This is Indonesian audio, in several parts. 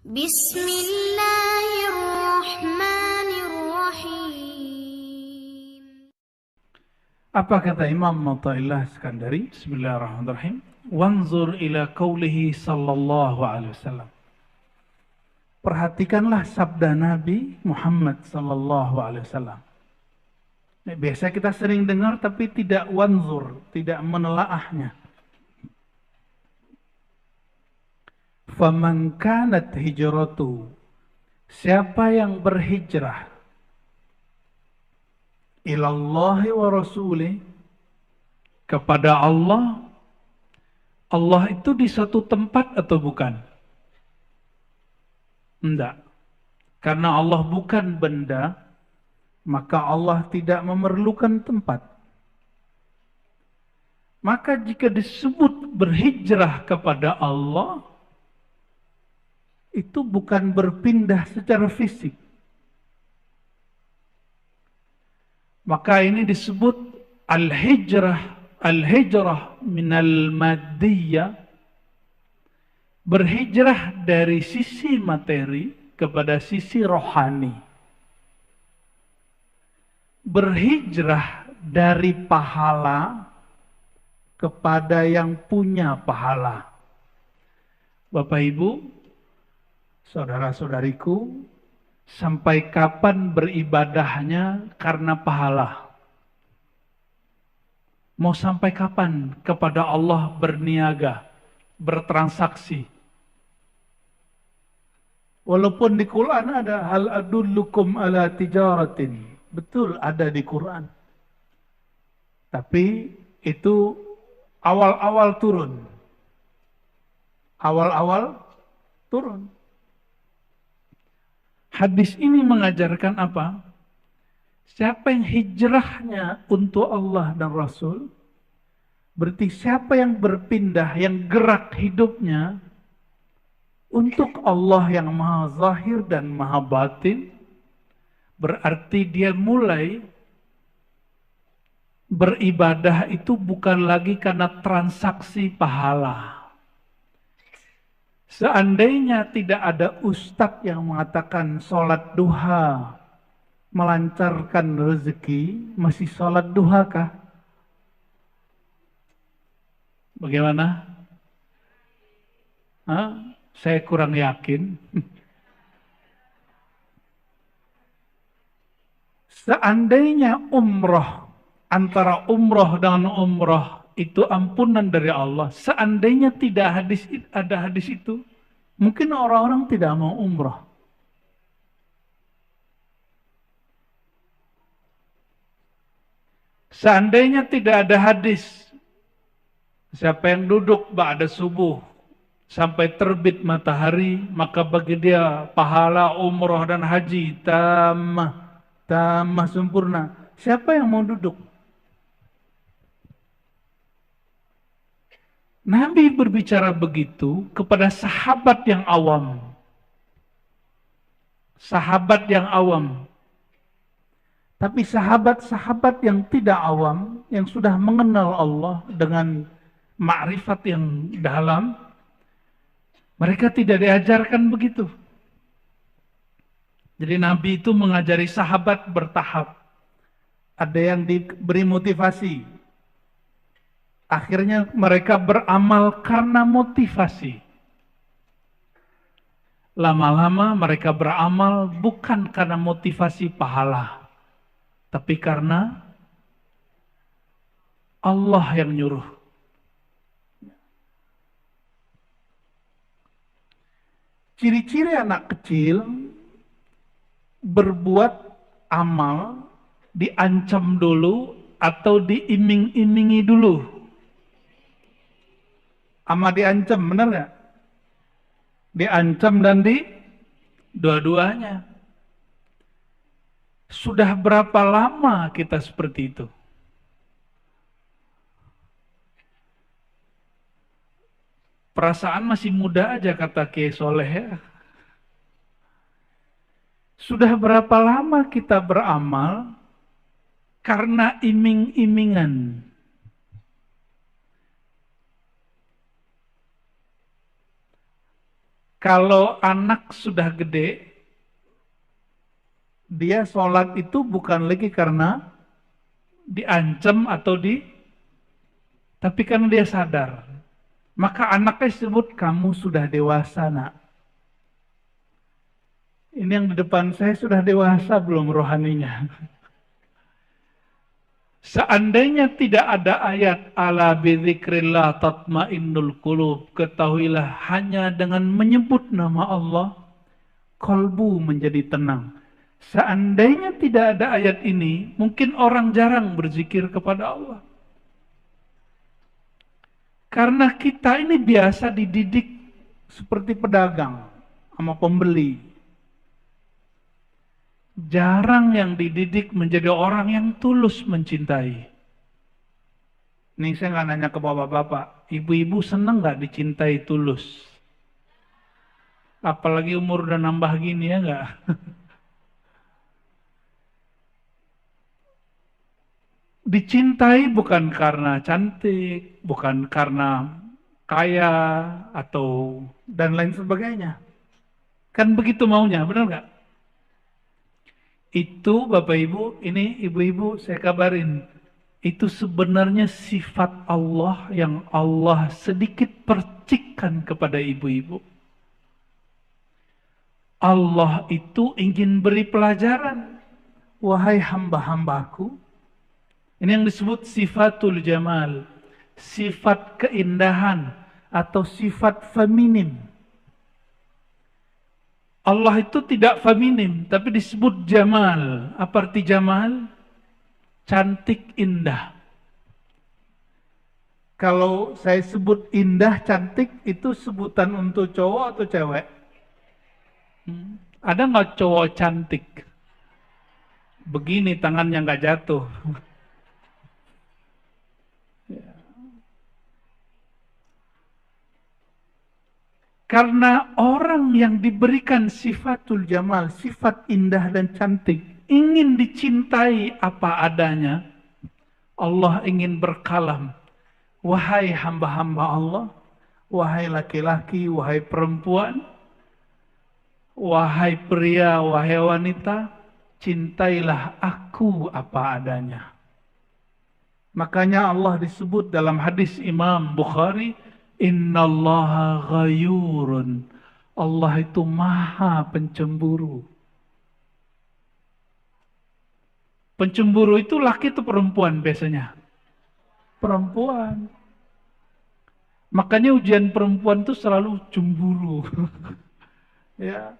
Bismillahirrahmanirrahim. Apa kata Imam Athaillah Iskandari? Bismillahirrahmanirrahim. Wanzur ila qawlihi sallallahu alaihi wasallam. Perhatikanlah sabda Nabi Muhammad sallallahu alaihi wasallam. Biasa kita sering dengar tapi tidak wanzur, tidak menelaahnya. Faman kanat hijratu, siapa yang berhijrah ilallahi wa rasulih, kepada Allah. Allah itu di satu tempat atau bukan? Enggak. Karena Allah bukan benda, maka Allah tidak memerlukan tempat. Maka jika disebut berhijrah kepada Allah, itu bukan berpindah secara fisik. Maka ini disebut al-hijrah minal maddiyah, berhijrah dari sisi materi kepada sisi rohani. Berhijrah dari pahala kepada yang punya pahala. Bapak Ibu, saudara-saudariku, sampai kapan beribadahnya karena pahala? Mau sampai kapan kepada Allah berniaga, bertransaksi? Walaupun di Quran ada hal adullukum ala tijaratin. Betul ada di Quran. Tapi itu awal-awal turun. Awal-awal turun. Hadis ini mengajarkan apa? Siapa yang hijrahnya untuk Allah dan Rasul, berarti siapa yang berpindah, yang gerak hidupnya untuk Allah yang maha zahir dan maha batin, berarti dia mulai beribadah itu bukan lagi karena transaksi pahala. Seandainya tidak ada ustadz yang mengatakan sholat duha melancarkan rezeki, masih sholat duha kah? Bagaimana? Hah? Saya kurang yakin. Seandainya umroh, antara umroh dengan umroh itu ampunan dari Allah. Seandainya tidak ada hadis itu, mungkin orang-orang tidak mau umroh. Seandainya tidak ada hadis, siapa yang duduk ba'da subuh sampai terbit matahari, maka bagi dia pahala umroh dan haji tamah sempurna. Siapa yang mau duduk? Nabi berbicara begitu kepada sahabat yang awam. Sahabat yang awam. Tapi sahabat-sahabat yang tidak awam, yang sudah mengenal Allah dengan makrifat yang dalam, mereka tidak diajarkan begitu. Jadi Nabi itu mengajari sahabat bertahap. Ada yang diberi motivasi. Akhirnya mereka beramal karena motivasi. Lama-lama mereka beramal bukan karena motivasi pahala, tapi karena Allah yang nyuruh. Ciri-ciri anak kecil berbuat amal diancam dulu atau diiming-imingi dulu. Ama diancam, benar nggak? Diancam dan dua-duanya. Sudah berapa lama kita seperti itu? Perasaan masih muda aja kata Kiai Soleh ya. Sudah berapa lama kita beramal karena iming-imingan? Kalau anak sudah gede, dia sholat itu bukan lagi karena diancam atau tapi karena dia sadar. Maka anaknya disebut, kamu sudah dewasa nak. Ini yang di depan saya sudah dewasa belum rohaninya? Seandainya tidak ada ayat ala bidzikrillah tatmainnul qulub, ketahuilah hanya dengan menyebut nama Allah, kalbu menjadi tenang. Seandainya tidak ada ayat ini, mungkin orang jarang berzikir kepada Allah. Karena kita ini biasa dididik seperti pedagang sama pembeli. Jarang yang dididik menjadi orang yang tulus mencintai. Ini saya nggak nanya ke bapak-bapak, ibu-ibu seneng nggak dicintai tulus? Apalagi umur udah nambah gini ya nggak? Dicintai bukan karena cantik, bukan karena kaya atau dan lain sebagainya. Kan begitu maunya, benar nggak? Itu Bapak Ibu, ini ibu-ibu saya kabarin. Itu sebenarnya sifat Allah yang Allah sedikit percikkan kepada ibu-ibu. Allah itu ingin beri pelajaran. Wahai hamba-hambaku, ini yang disebut sifatul jamal, sifat keindahan atau sifat feminim. Allah itu tidak feminim, tapi disebut jamal. Apa arti jamal? Cantik, indah. Kalau saya sebut indah, cantik, itu sebutan untuk cowok atau cewek? Ada nggak cowok cantik? Begini tangannya nggak jatuh. Karena orang yang diberikan sifatul jamal, sifat indah dan cantik, ingin dicintai apa adanya, Allah ingin berkalam. Wahai hamba-hamba Allah, wahai laki-laki, wahai perempuan, wahai pria, wahai wanita, cintailah aku apa adanya. Makanya Allah disebut dalam hadis Imam Bukhari, innallaha ghayurun. Allah itu maha pencemburu. Pencemburu itu laki atau perempuan biasanya? Perempuan. Makanya ujian perempuan itu selalu cemburu. Ya.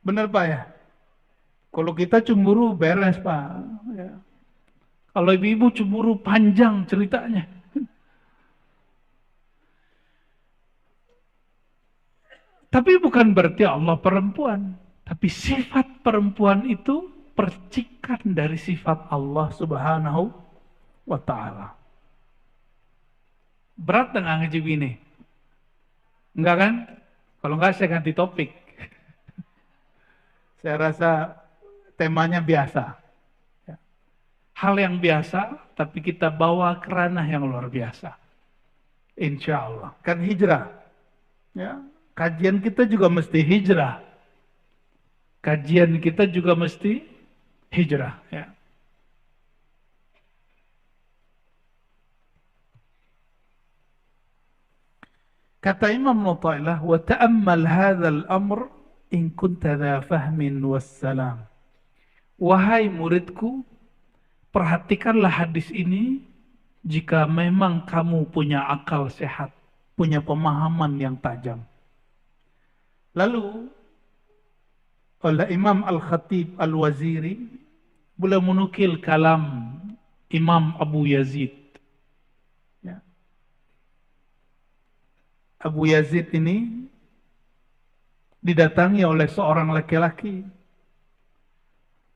Benar Pak ya? Kalau kita cemburu beres Pak. Ya. Kalau ibu-ibu cemburu panjang ceritanya. Tapi bukan berarti Allah perempuan. Tapi sifat perempuan itu percikan dari sifat Allah Subhanahu wa ta'ala. Berat nggak ngaji ini? Enggak kan? Kalau enggak saya ganti topik. Saya rasa temanya biasa. Hal yang biasa, tapi kita bawa ke ranah yang luar biasa. Insya Allah. Kan hijrah. Ya. Kajian kita juga mesti hijrah. Kajian kita juga mesti hijrah. Ya. Kata Imam Nuthailah, wa ta'ammal hadzal amr in kunta dha fahmin wassalam. Wahai muridku, perhatikanlah hadis ini jika memang kamu punya akal sehat, punya pemahaman yang tajam. Lalu oleh Imam Al-Khatib Al-Waziri, beliau menukil kalam Imam Abu Yazid. Ya. Abu Yazid ini didatangi oleh seorang laki-laki.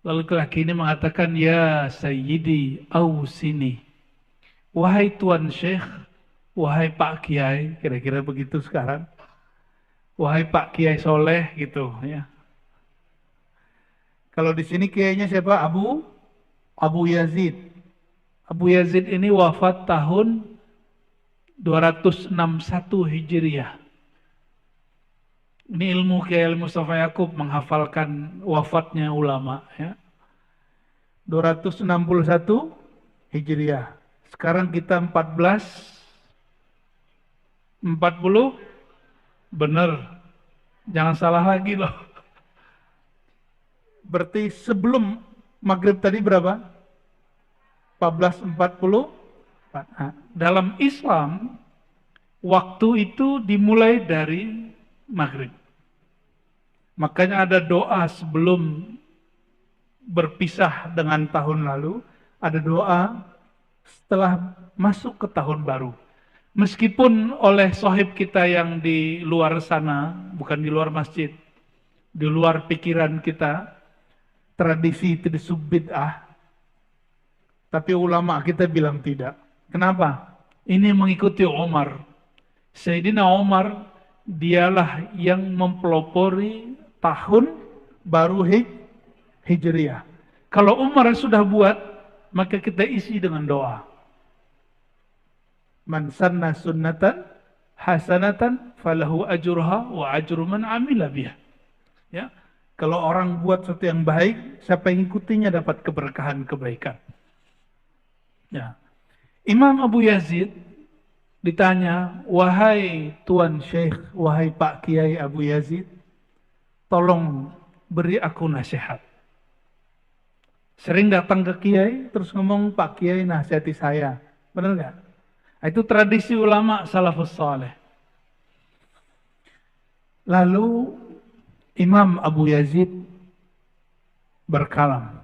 Lalu laki-laki ini mengatakan, ya Sayyidi Ausini, wahai Tuan Syekh, wahai Pak Kiai, kira-kira begitu sekarang. Wahai Pak Kiai Soleh gitu ya. Kalau di sini kiainya siapa? Abu Yazid. Abu Yazid ini wafat tahun 261 Hijriah. Ini ilmu Kiai Mustafa Yakub menghafalkan wafatnya ulama ya. 261 Hijriah. Sekarang kita 1440 bener. Jangan salah lagi loh. Berarti sebelum maghrib tadi berapa? 1440. Nah, dalam Islam waktu itu dimulai dari maghrib. Makanya ada doa sebelum berpisah dengan tahun lalu, ada doa setelah masuk ke tahun baru. Meskipun oleh sahib kita yang di luar sana, bukan di luar masjid, di luar pikiran kita, tradisi itu disebut bid'ah, tapi ulama kita bilang tidak. Kenapa? Ini mengikuti Umar. Sayyidina Umar, dialah yang mempelopori tahun baru Hijriah. Kalau Umar sudah buat, maka kita isi dengan doa. Man sanna sunnatan hasanatan falahu ajruha wa ajru man amila biha. Ya. Kalau orang buat sesuatu yang baik, siapa yang ikutinya dapat keberkahan kebaikan. Ya. Imam Abu Yazid ditanya, wahai Tuan Syekh, wahai Pak Kiai Abu Yazid, tolong beri aku nasihat. Sering datang ke Kiai, terus ngomong, Pak Kiai nasihati saya. Benar nggak? Itu tradisi ulama salafus saleh. Lalu Imam Abu Yazid berkalam,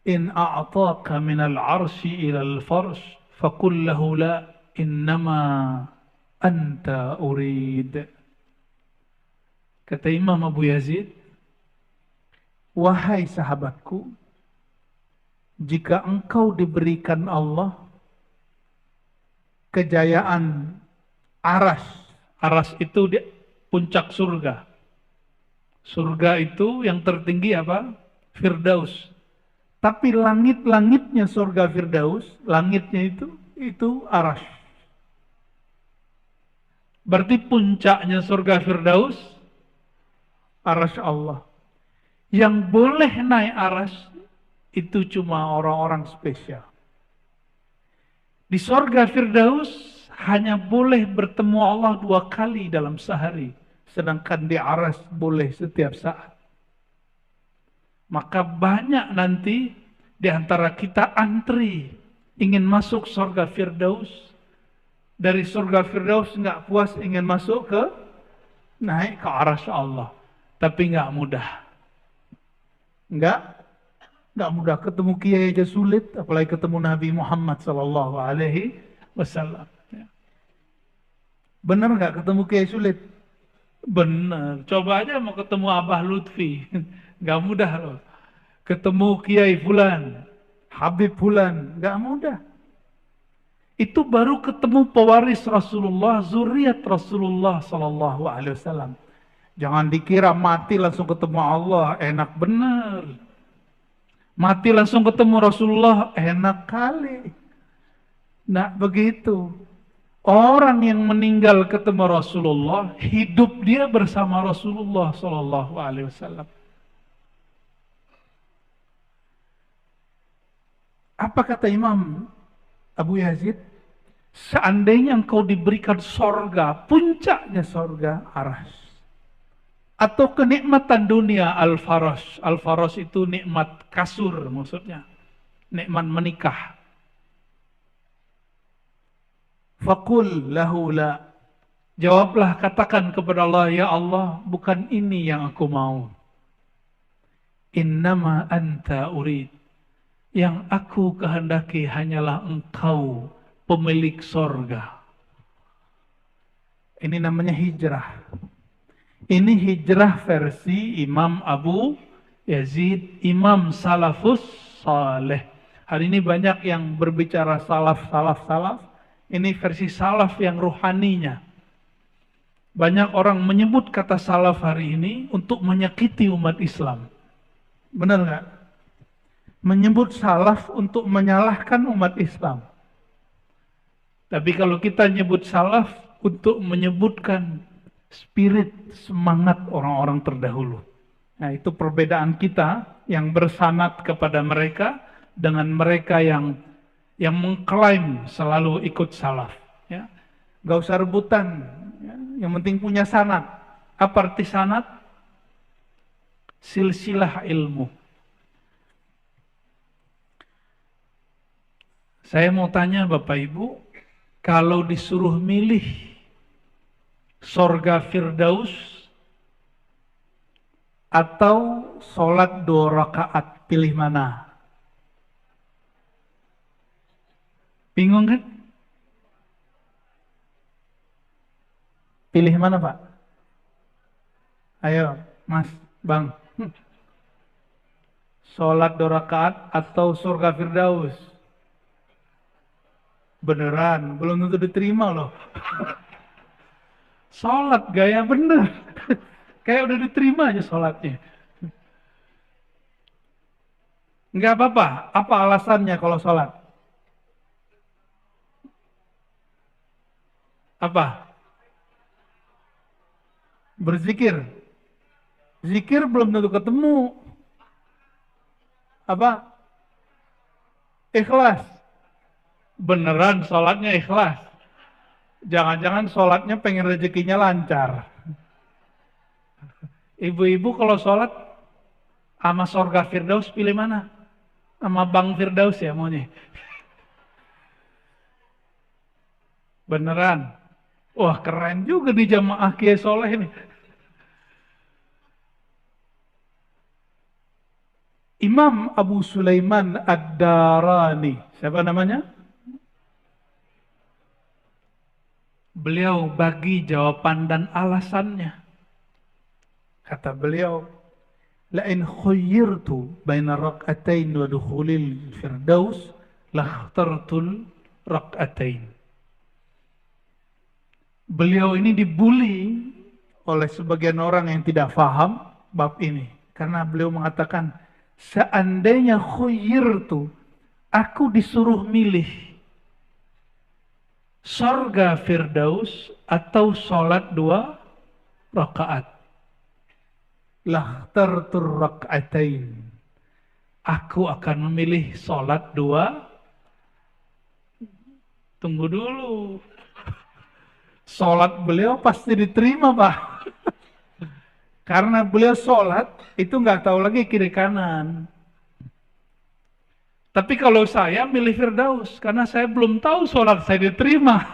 in a'taka minal arshi ilal farsh, faqul lahu la, innama anta urid. Kata Imam Abu Yazid, wahai sahabatku, jika engkau diberikan Allah kejayaan aras, aras itu di puncak surga. Surga itu yang tertinggi apa? Firdaus. Tapi langit-langitnya surga Firdaus, langitnya itu aras. Berarti puncaknya surga Firdaus aras Allah. Yang boleh naik aras itu cuma orang-orang spesial. Di surga Firdaus hanya boleh bertemu Allah 2 kali dalam sehari. Sedangkan di aras boleh setiap saat. Maka banyak nanti di antara kita antri ingin masuk surga Firdaus. Dari surga Firdaus nggak puas ingin masuk ke naik ke aras Allah. Tapi nggak mudah. Nggak mudah, ketemu kiai aja sulit, apalagi ketemu Nabi Muhammad sallallahu alaihi wasallam. Benar nggak ketemu kiai sulit? Benar. Coba aja mau ketemu Abah Lutfi, nggak mudah loh. Ketemu Kiai Fulan, Habib Fulan, nggak mudah. Itu baru ketemu pewaris Rasulullah, zuriat Rasulullah sallallahu alaihi wasallam. Jangan dikira mati langsung ketemu Allah, enak bener. Mati langsung ketemu Rasulullah, enak kali. Nah begitu. Orang yang meninggal ketemu Rasulullah, hidup dia bersama Rasulullah Sallallahu Alaihi Wasallam. Apa kata Imam Abu Yazid? Seandainya engkau diberikan sorga, puncaknya sorga aras, atau kenikmatan dunia al-faras. Al-faras itu nikmat kasur maksudnya. Nikmat menikah. Faqul lahu la. Jawablah, katakan kepada Allah, ya Allah, bukan ini yang aku mau. Innama anta urid. Yang aku kehendaki hanyalah engkau, pemilik sorga. Ini namanya hijrah. Ini hijrah versi Imam Abu Yazid, Imam Salafus Saleh. Hari ini banyak yang berbicara salaf. Ini versi salaf yang ruhaninya. Banyak orang menyebut kata salaf hari ini untuk menyakiti umat Islam. Benar nggak? Menyebut salaf untuk menyalahkan umat Islam. Tapi kalau kita nyebut salaf untuk menyebutkan spirit, semangat orang-orang terdahulu. Nah, itu perbedaan kita yang bersanad kepada mereka dengan mereka yang mengklaim selalu ikut salaf. Ya, gak usah rebutan. Ya, yang penting punya sanad. Apa arti sanad? Silsilah ilmu. Saya mau tanya Bapak Ibu, kalau disuruh milih sorga Firdaus atau sholat 2 rakaat, pilih mana? Bingung kan? Pilih mana Pak? Ayo Mas, Bang. Sholat 2 rakaat atau surga Firdaus? Beneran, belum tentu diterima loh. Sholat gaya bener. Kayak udah diterima aja sholatnya. Enggak apa-apa. Apa alasannya kalau sholat? Apa? Berzikir. Zikir belum tentu ketemu. Apa? Ikhlas. Beneran sholatnya ikhlas. Jangan-jangan sholatnya pengen rezekinya lancar. Ibu-ibu kalau sholat sama sorga Firdaus pilih mana? Sama Bang Firdaus ya maunya? Beneran? Wah keren juga nih jamaah Kiai Soleh ini. Imam Abu Sulaiman Ad-Darani. Siapa namanya? Beliau bagi jawaban dan alasannya. Kata beliau, "La'in khuyyirtu baina rak'atain wa dukhulil firdaus, lakhtartul rak'atain." Beliau ini dibully oleh sebagian orang yang tidak faham bab ini. Karena beliau mengatakan, seandainya khuyyirtu, aku disuruh milih sorga Firdaus atau sholat 2 rakaat. Lakhtartur rak'atain. Aku akan memilih sholat 2. Tunggu dulu. Sholat beliau pasti diterima Pak. Karena beliau sholat itu nggak tahu lagi kiri kanan. Tapi kalau saya milih Firdaus, karena saya belum tahu sholat saya diterima.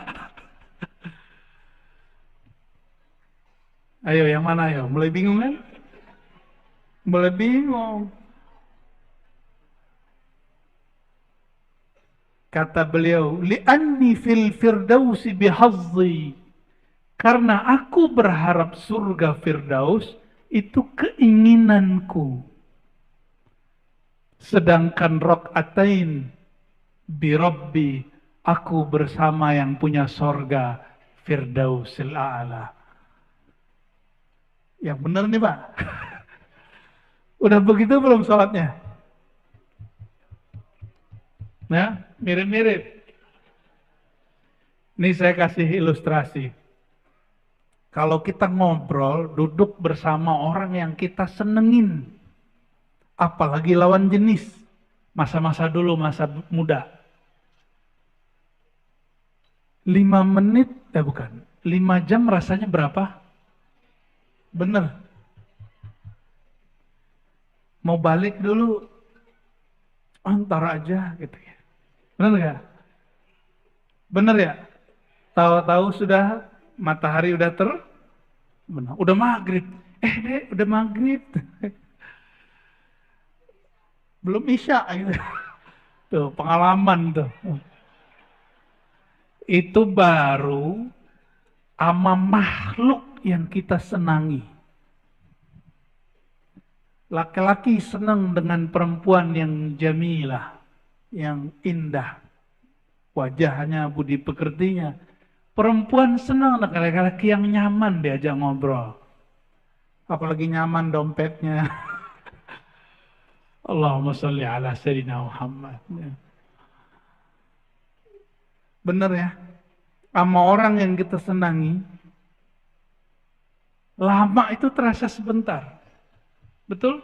Ayo yang mana ayo? Mulai bingung kan? Mulai bingung. Kata beliau, li'anni fil firdausi bihazzi. Karena aku berharap surga Firdaus itu keinginanku. Sedangkan rak'atain bi Rabbi, aku bersama yang punya sorga Firdausil A'la. Yang benar nih Pak. Udah begitu belum sholatnya? Nah, mirip-mirip. Ini saya kasih ilustrasi. Kalau kita ngobrol, duduk bersama orang yang kita senengin, apalagi lawan jenis, masa-masa dulu, masa muda. 5 menit, bukan, 5 jam rasanya berapa? Bener. Mau balik dulu, antar aja gitu ya. Bener gak? Bener ya? Tahu-tahu sudah matahari udah benar, udah maghrib. Dek, udah maghrib. Belum isya gitu. Tuh, pengalaman tuh. Itu baru ama makhluk yang kita senangi. Laki-laki senang dengan perempuan yang jamilah, yang indah. Wajahnya, budi pekertinya. Perempuan senang dengan laki-laki yang nyaman diajak ngobrol. Apalagi nyaman dompetnya. Allahumma sholli ala sayyidina Muhammad. Bener ya? Sama orang yang kita senangi, Lama itu terasa sebentar. Betul?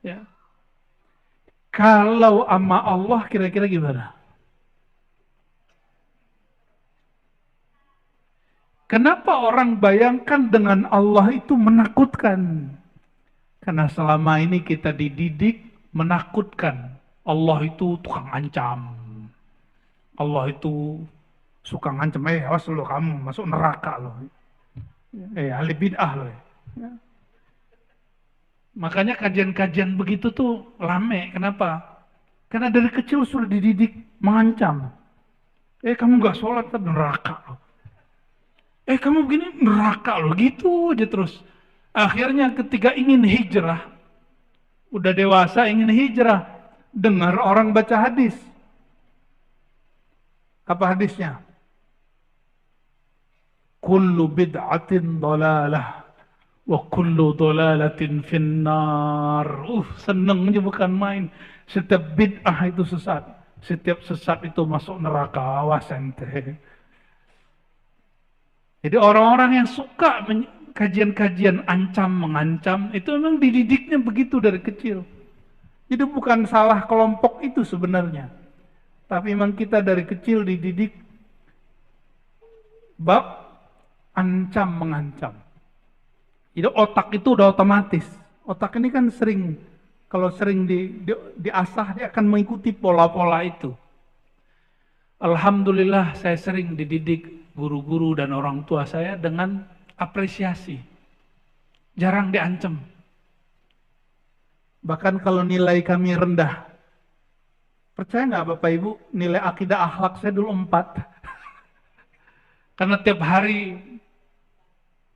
Ya. Kalau sama Allah kira-kira gimana? Kenapa orang bayangkan dengan Allah itu menakutkan? Karena selama ini kita dididik menakutkan. Allah itu tukang ancam. Allah itu suka ngancam, awas lo kamu masuk neraka lo. Ahli bid'ah lo. Ya. Makanya kajian-kajian begitu tuh rame. Kenapa? Karena dari kecil sudah dididik mengancam. Kamu gak sholat kan neraka lo. Kamu begini neraka lo. Gitu aja terus. Akhirnya ketika ingin hijrah, udah dewasa ingin hijrah, dengar orang baca hadis. Apa hadisnya? Kullu bid'atin dalalah wa kullu dalalatin finnar. Seneng aja bukan main. Setiap bid'ah itu sesat. Setiap sesat itu masuk neraka. Awas ente. Jadi orang-orang yang suka kajian-kajian ancam mengancam itu memang dididiknya begitu dari kecil. Jadi bukan salah kelompok itu sebenarnya. Tapi memang kita dari kecil dididik bab ancam mengancam. Jadi otak itu udah otomatis. Otak ini kan sering, kalau sering diasah dia akan mengikuti pola-pola itu. Alhamdulillah saya sering dididik guru-guru dan orang tua saya dengan apresiasi. Jarang diancam. Bahkan kalau nilai kami rendah. Percaya nggak Bapak Ibu, nilai akidah akhlak saya dulu 4. Karena tiap hari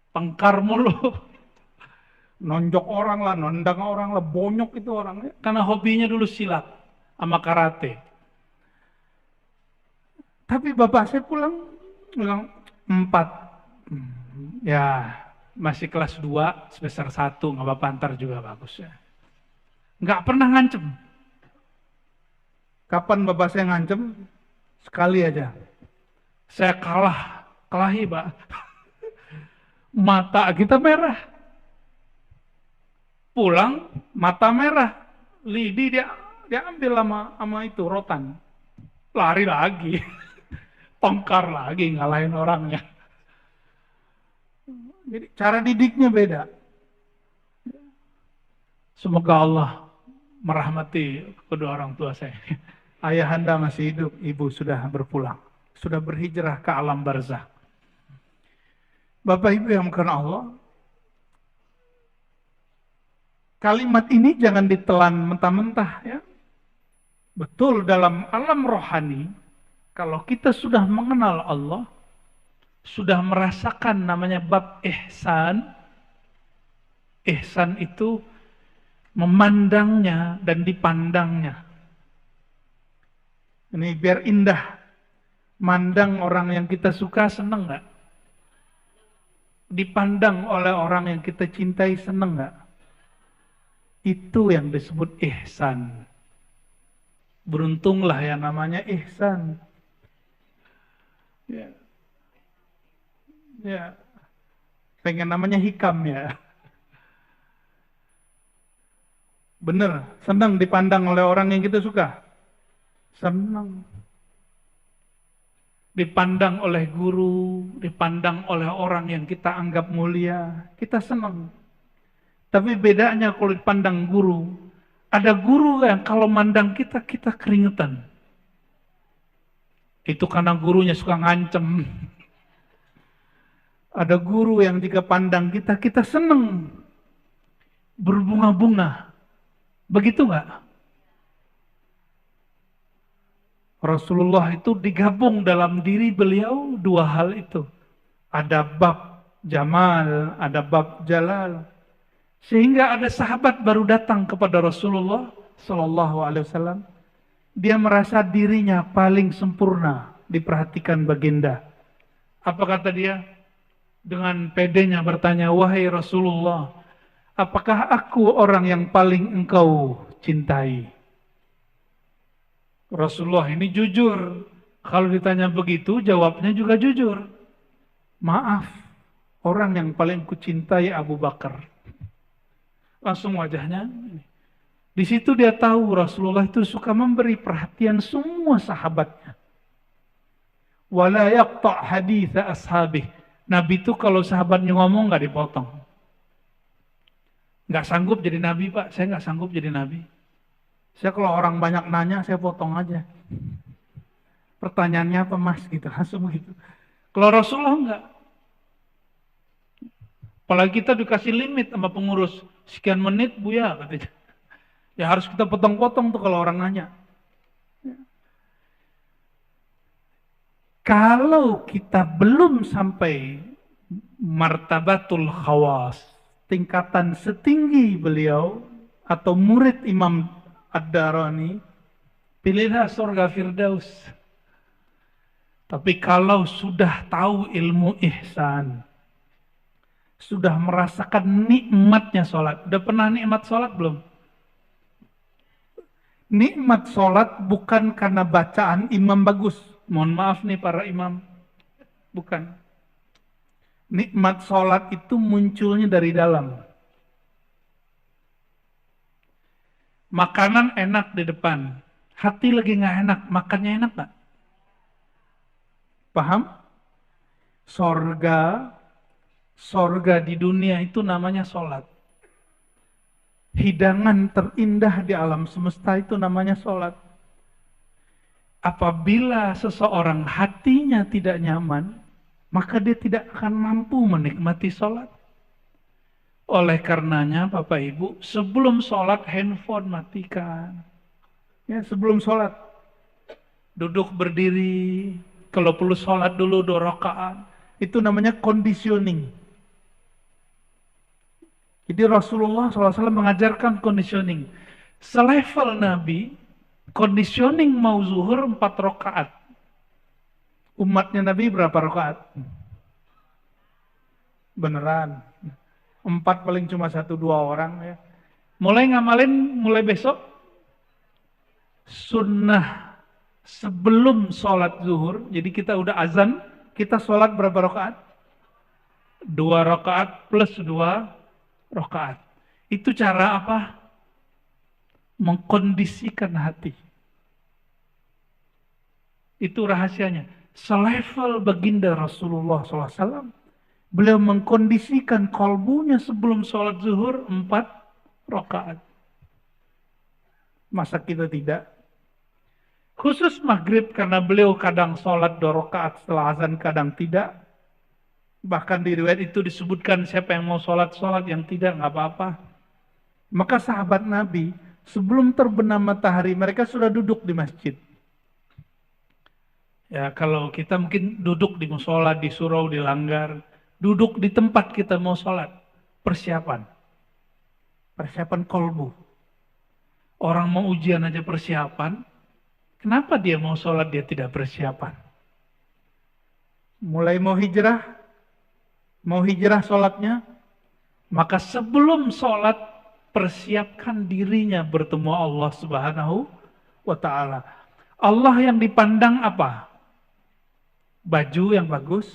tengkar mulu. Nonjok orang lah, nendang orang lah, bonyok itu orangnya. Karena hobinya dulu silat sama karate. Tapi bapak saya pulang bilang 4. Ya masih kelas 2, semester 1, nggak apa-apa, ntar juga bagus ya. Nggak pernah ngancem. Kapan bapak saya ngancem? Sekali aja. Saya kelahi Pak. Mata kita merah. Pulang mata merah. Lidi dia ambil sama itu rotan. Lari lagi. Tongkar lagi ngalahin orangnya. Jadi cara didiknya beda. Semoga Allah merahmati kedua orang tua saya. Ayahanda masih hidup, ibu sudah berpulang. Sudah berhijrah ke alam barzah. Bapak Ibu yang karena Allah, kalimat ini jangan ditelan mentah-mentah ya. Betul dalam alam rohani, kalau kita sudah mengenal Allah, sudah merasakan namanya bab ihsan. Ihsan itu memandangnya dan dipandangnya. Ini biar indah. Mandang orang yang kita suka seneng nggak? Dipandang oleh orang yang kita cintai seneng nggak? Itu yang disebut ihsan. Beruntunglah yang namanya ihsan. Ya. Ya. Pengen namanya hikam ya. Bener, senang dipandang oleh orang yang kita suka. Senang. Dipandang oleh guru, dipandang oleh orang yang kita anggap mulia, kita senang. Tapi bedanya kalau dipandang guru, ada guru yang kalau mandang kita, kita keringetan. Itu karena gurunya suka ngancem. Ada guru yang jika pandang kita, kita senang. Berbunga-bunga. Begitu nggak? Rasulullah itu digabung dalam diri beliau 2 hal itu. Ada bab jamal, ada bab jalal. Sehingga ada sahabat baru datang kepada Rasulullah Sallallahu Alaihi Wasallam. Dia merasa dirinya paling sempurna diperhatikan baginda. Apa kata dia? Dengan pedenya bertanya, wahai Rasulullah, apakah aku orang yang paling engkau cintai? Rasulullah ini jujur. Kalau ditanya begitu, jawabnya juga jujur. Maaf, orang yang paling kucintai Abu Bakar. Langsung wajahnya. Di situ dia tahu Rasulullah itu suka memberi perhatian semua sahabatnya. Wala yaqta' haditha ashabih. Nabi itu kalau sahabatnya ngomong nggak dipotong. Nggak sanggup jadi nabi, Pak. Saya nggak sanggup jadi nabi. Saya kalau orang banyak nanya, saya potong aja. Pertanyaannya apa mas? Gitu, langsung gitu. Kalau Rasulullah enggak. Apalagi kita dikasih limit sama pengurus. Sekian menit, Buya, katanya. Ya harus kita potong-potong tuh kalau orang nanya. Kalau kita belum sampai martabatul khawas, tingkatan setinggi beliau, atau murid Imam Ad-Darani, pilihlah surga Firdaus. Tapi kalau sudah tahu ilmu ihsan, sudah merasakan nikmatnya sholat. Udah pernah nikmat sholat belum? Nikmat sholat bukan karena bacaan imam bagus. Mohon maaf nih para imam. Bukan. Nikmat sholat itu munculnya dari dalam. Makanan enak di depan. Hati lagi nggak enak. Makannya enak nggak? Paham? Sorga di dunia itu namanya sholat. Hidangan terindah di alam semesta itu namanya sholat. Apabila seseorang hatinya tidak nyaman, maka dia tidak akan mampu menikmati sholat. Oleh karenanya Bapak Ibu, sebelum sholat handphone matikan. Ya, sebelum sholat. Duduk berdiri, kalau perlu sholat dulu 2 rakaat. Itu namanya conditioning. Jadi Rasulullah SAW mengajarkan conditioning. Selevel Nabi, conditioning mau zuhur 4 rakaat. Umatnya Nabi berapa rakaat? Beneran. 4 paling cuma 1-2 orang ya. Mulai ngamalin, mulai besok. Sunnah sebelum sholat zuhur. Jadi kita udah azan, kita sholat berapa rakaat? 2 rakaat plus 2 rakaat. Itu cara apa? Mengkondisikan hati. Itu rahasianya. Selevel baginda Rasulullah SAW, beliau mengkondisikan kalbunya sebelum sholat zuhur 4 rakaat. Masa kita tidak? Khusus maghrib karena beliau kadang sholat 2 rakaat setelah azan, kadang tidak. Bahkan di riwayat itu disebutkan siapa yang mau sholat, yang tidak, nggak apa-apa. Maka sahabat Nabi, sebelum terbenam matahari, mereka sudah duduk di masjid. Ya, kalau kita mungkin duduk di musola, di surau, di langgar, duduk di tempat kita mau sholat, persiapan kolbu. Orang mau ujian aja persiapan, kenapa dia mau sholat dia tidak persiapan? Mulai mau hijrah sholatnya, maka sebelum sholat persiapkan dirinya bertemu Allah Subhanahu wa ta'ala. Allah yang dipandang apa? Baju yang bagus?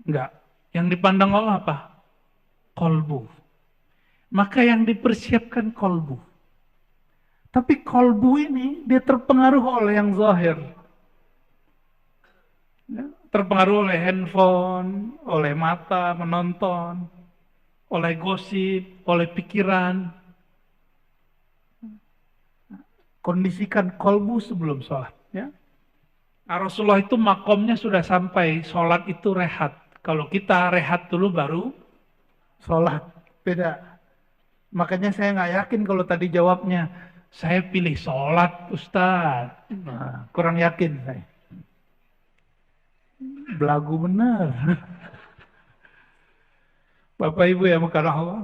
Enggak. Yang dipandang Allah apa? Kolbu. Maka yang dipersiapkan kolbu. Tapi kolbu ini dia terpengaruh oleh yang zahir. Ya, terpengaruh oleh handphone, oleh mata menonton, oleh gosip, oleh pikiran. Kondisikan kolbu sebelum sholat. Ya. Rasulullah itu makomnya sudah sampai, sholat itu rehat. Kalau kita rehat dulu baru sholat, beda. Makanya saya nggak yakin kalau tadi jawabnya, saya pilih sholat Ustaz. Nah, kurang yakin saya. Belagu benar. Bapak Ibu yang mengasihi Allah.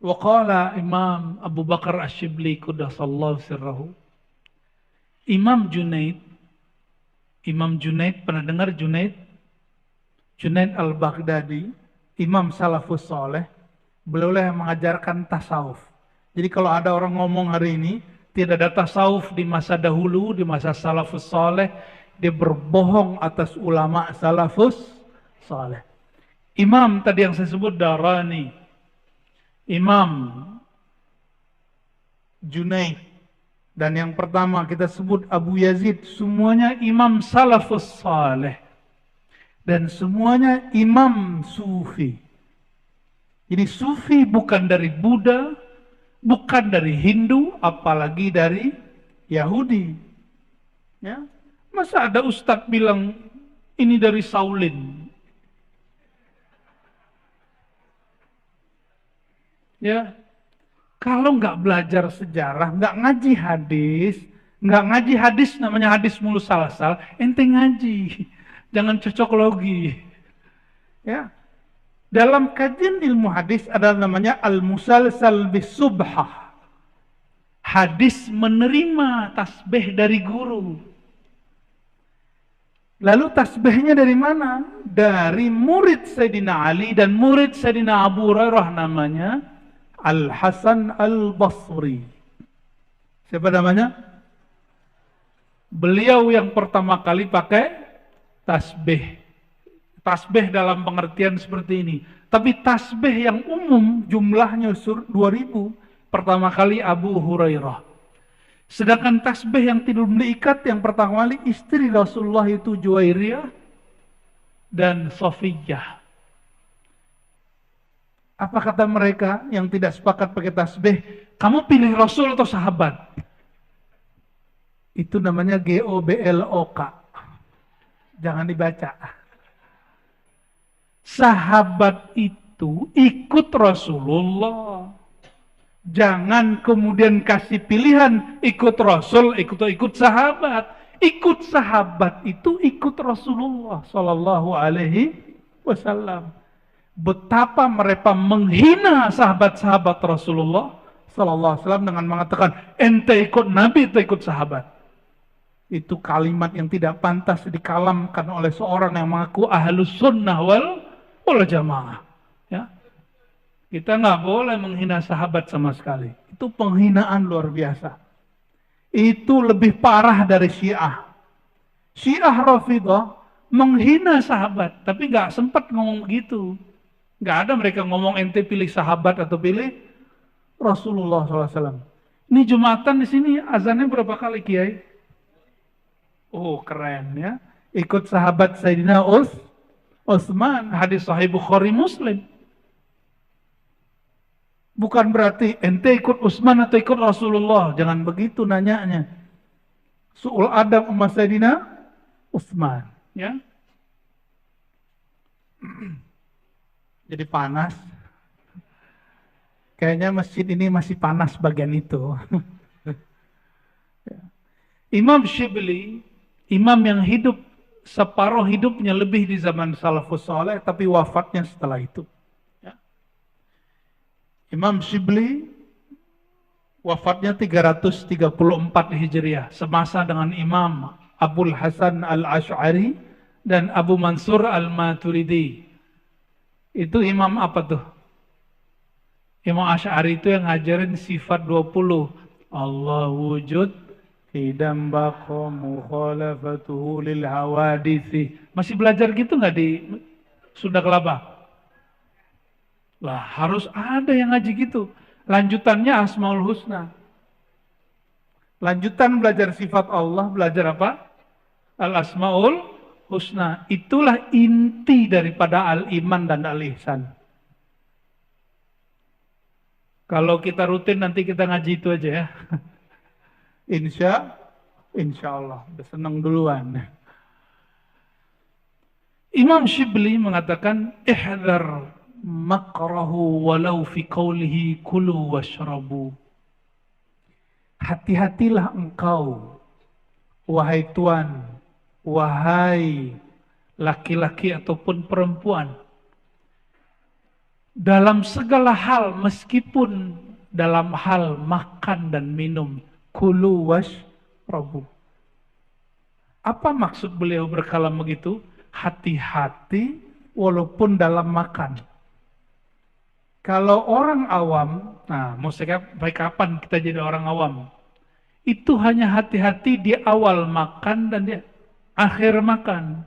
Waqala Imam Abu Bakar Ash-Shibli quddasallahu sirrahu. Imam Junaid, pernah dengar Junaid? Junaid al-Baghdadi, Imam Salafus Soleh, beliau yang mengajarkan tasawuf. Jadi kalau ada orang ngomong hari ini, tidak ada tasawuf di masa dahulu, di masa Salafus Soleh, dia berbohong atas ulama salafus saleh. Imam tadi yang saya sebut Darani, Imam Junaid, dan yang pertama kita sebut Abu Yazid, semuanya imam salafus saleh. Dan semuanya imam sufi. Jadi sufi bukan dari Buddha, bukan dari Hindu, apalagi dari Yahudi. Ya. Masa ada ustadz bilang ini dari Shaolin? Ya, kalau nggak belajar sejarah, nggak ngaji hadis namanya hadis musalsal, ente ngaji, jangan cocok logi. Ya, dalam kajian ilmu hadis ada namanya al-musalsal bisubhah. Hadis menerima tasbih dari guru. Lalu tasbihnya dari mana? Dari murid Sayyidina Ali dan murid Sayyidina Abu Hurairah, namanya Al-Hasan Al-Basri. Siapa namanya? Beliau yang pertama kali pakai tasbih. Tasbih dalam pengertian seperti ini. Tapi tasbih yang umum jumlahnya 2000. Pertama kali Abu Hurairah. Sedangkan tasbih yang tidak diikat yang pertama kali istri Rasulullah itu Juwairiyah dan Safiyah. Apa kata mereka yang tidak sepakat pakai tasbih? Kamu pilih Rasul atau sahabat? Itu namanya GOBLOK. Jangan dibaca. Sahabat itu ikut Rasulullah. Jangan kemudian kasih pilihan ikut Rasul, ikut sahabat. Ikut sahabat itu ikut Rasulullah Sallallahu Alaihi Wasallam. Betapa mereka menghina sahabat-sahabat Rasulullah Sallallahu Alaihi Wasallam dengan mengatakan ente ikut Nabi, ente ikut sahabat. Itu kalimat yang tidak pantas dikalamkan oleh seorang yang mengaku ahlus sunnah wal jamaah. Ya. Kita nggak boleh menghina sahabat sama sekali. Itu penghinaan luar biasa. Itu lebih parah dari Syiah. Syiah Rafidah menghina sahabat, tapi nggak sempat ngomong begitu. Nggak ada mereka ngomong ente pilih sahabat atau pilih Rasulullah SAW. Ini Jumatan di sini azannya berapa kali, Kiai? Oh, keren ya. Ikut sahabat Sayyidina Utsman, hadis Sahih Bukhari Muslim. Bukan berarti ente ikut Utsman atau ikut Rasulullah. Jangan begitu nanyanya. Su'ul adab sama Sayyidina Utsman. Ya. Jadi panas. Kayaknya masjid ini masih panas bagian itu. Imam Shibli, imam yang hidup separuh hidupnya lebih di zaman salafus saleh, tapi wafatnya setelah itu. Imam Shibli wafatnya 334 Hijriah, semasa dengan Imam Abul Hasan Al-Asy'ari dan Abu Mansur Al-Maturidi. Itu imam apa tuh? Imam Asy'ari itu yang ngajarin sifat 20. Allah wujud, idam baqa mukhalafatuhu lil hawadisi. Masih belajar gitu nggak di Sunda Kelapa? Lah harus ada yang ngaji gitu. Lanjutannya Asmaul Husna. Lanjutan belajar sifat Allah, belajar apa? Al-Asmaul Husna. Itulah inti daripada al-iman dan al-ihsan. Kalau kita rutin nanti kita ngaji itu aja ya. Insya Allah. Udah senang duluan. Imam Shibli mengatakan ihdar makrahu walau fi qawlihi kulu washrabu. Hati-hatilah engkau, wahai tuan, wahai laki-laki ataupun perempuan, dalam segala hal, meskipun dalam hal makan dan minum, kulu washrabu. Apa maksud beliau berkalam begitu? Hati-hati walaupun dalam makan. Kalau orang awam, nah mau sampai kapan kita jadi orang awam? Itu hanya hati-hati di awal makan dan dia akhir makan.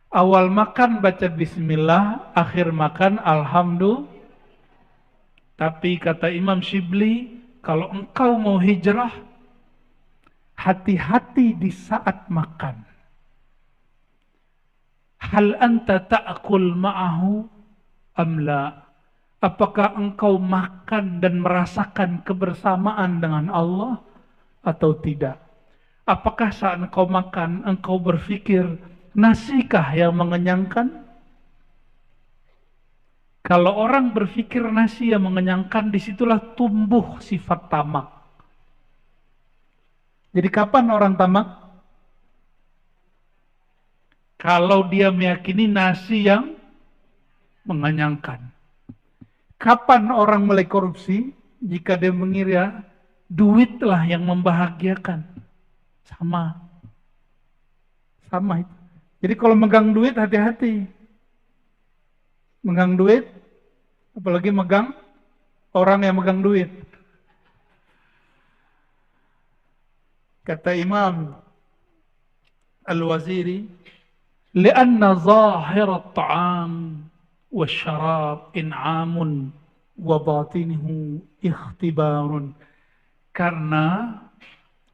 Awal makan baca bismillah, akhir makan alhamdulillah. Tapi kata Imam Shibli, kalau engkau mau hijrah, hati-hati di saat makan. Hal anta ta'kul ma'ahu amla? Apakah engkau makan dan merasakan kebersamaan dengan Allah atau tidak? Apakah saat engkau makan, engkau berpikir, nasikah yang mengenyangkan? Kalau orang berpikir nasi yang mengenyangkan, disitulah tumbuh sifat tamak. Jadi kapan orang tamak? Kalau dia meyakini nasi yang mengenyangkan. Kapan orang mulai korupsi? Jika dia mengira duitlah yang membahagiakan. Sama itu. Jadi kalau megang duit, hati-hati. Megang duit, apalagi megang orang yang megang duit. Kata Imam Al-Waziri, "Li'anna zahir at-ta'am wasyarab in'amun wa batinuhu ikhtibarun." Karena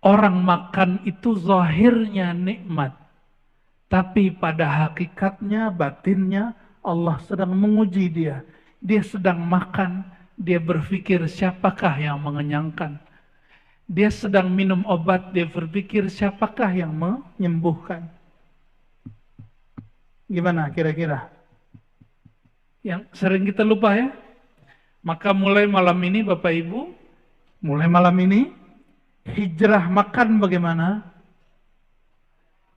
orang makan itu zahirnya nikmat, tapi pada hakikatnya, batinnya, Allah sedang menguji dia. Dia sedang makan, dia berpikir siapakah yang mengenyangkan. Dia sedang minum obat, dia berpikir siapakah yang menyembuhkan. Gimana kira-kira? Yang sering kita lupa ya. Maka mulai malam ini Bapak Ibu, mulai malam ini, hijrah makan bagaimana?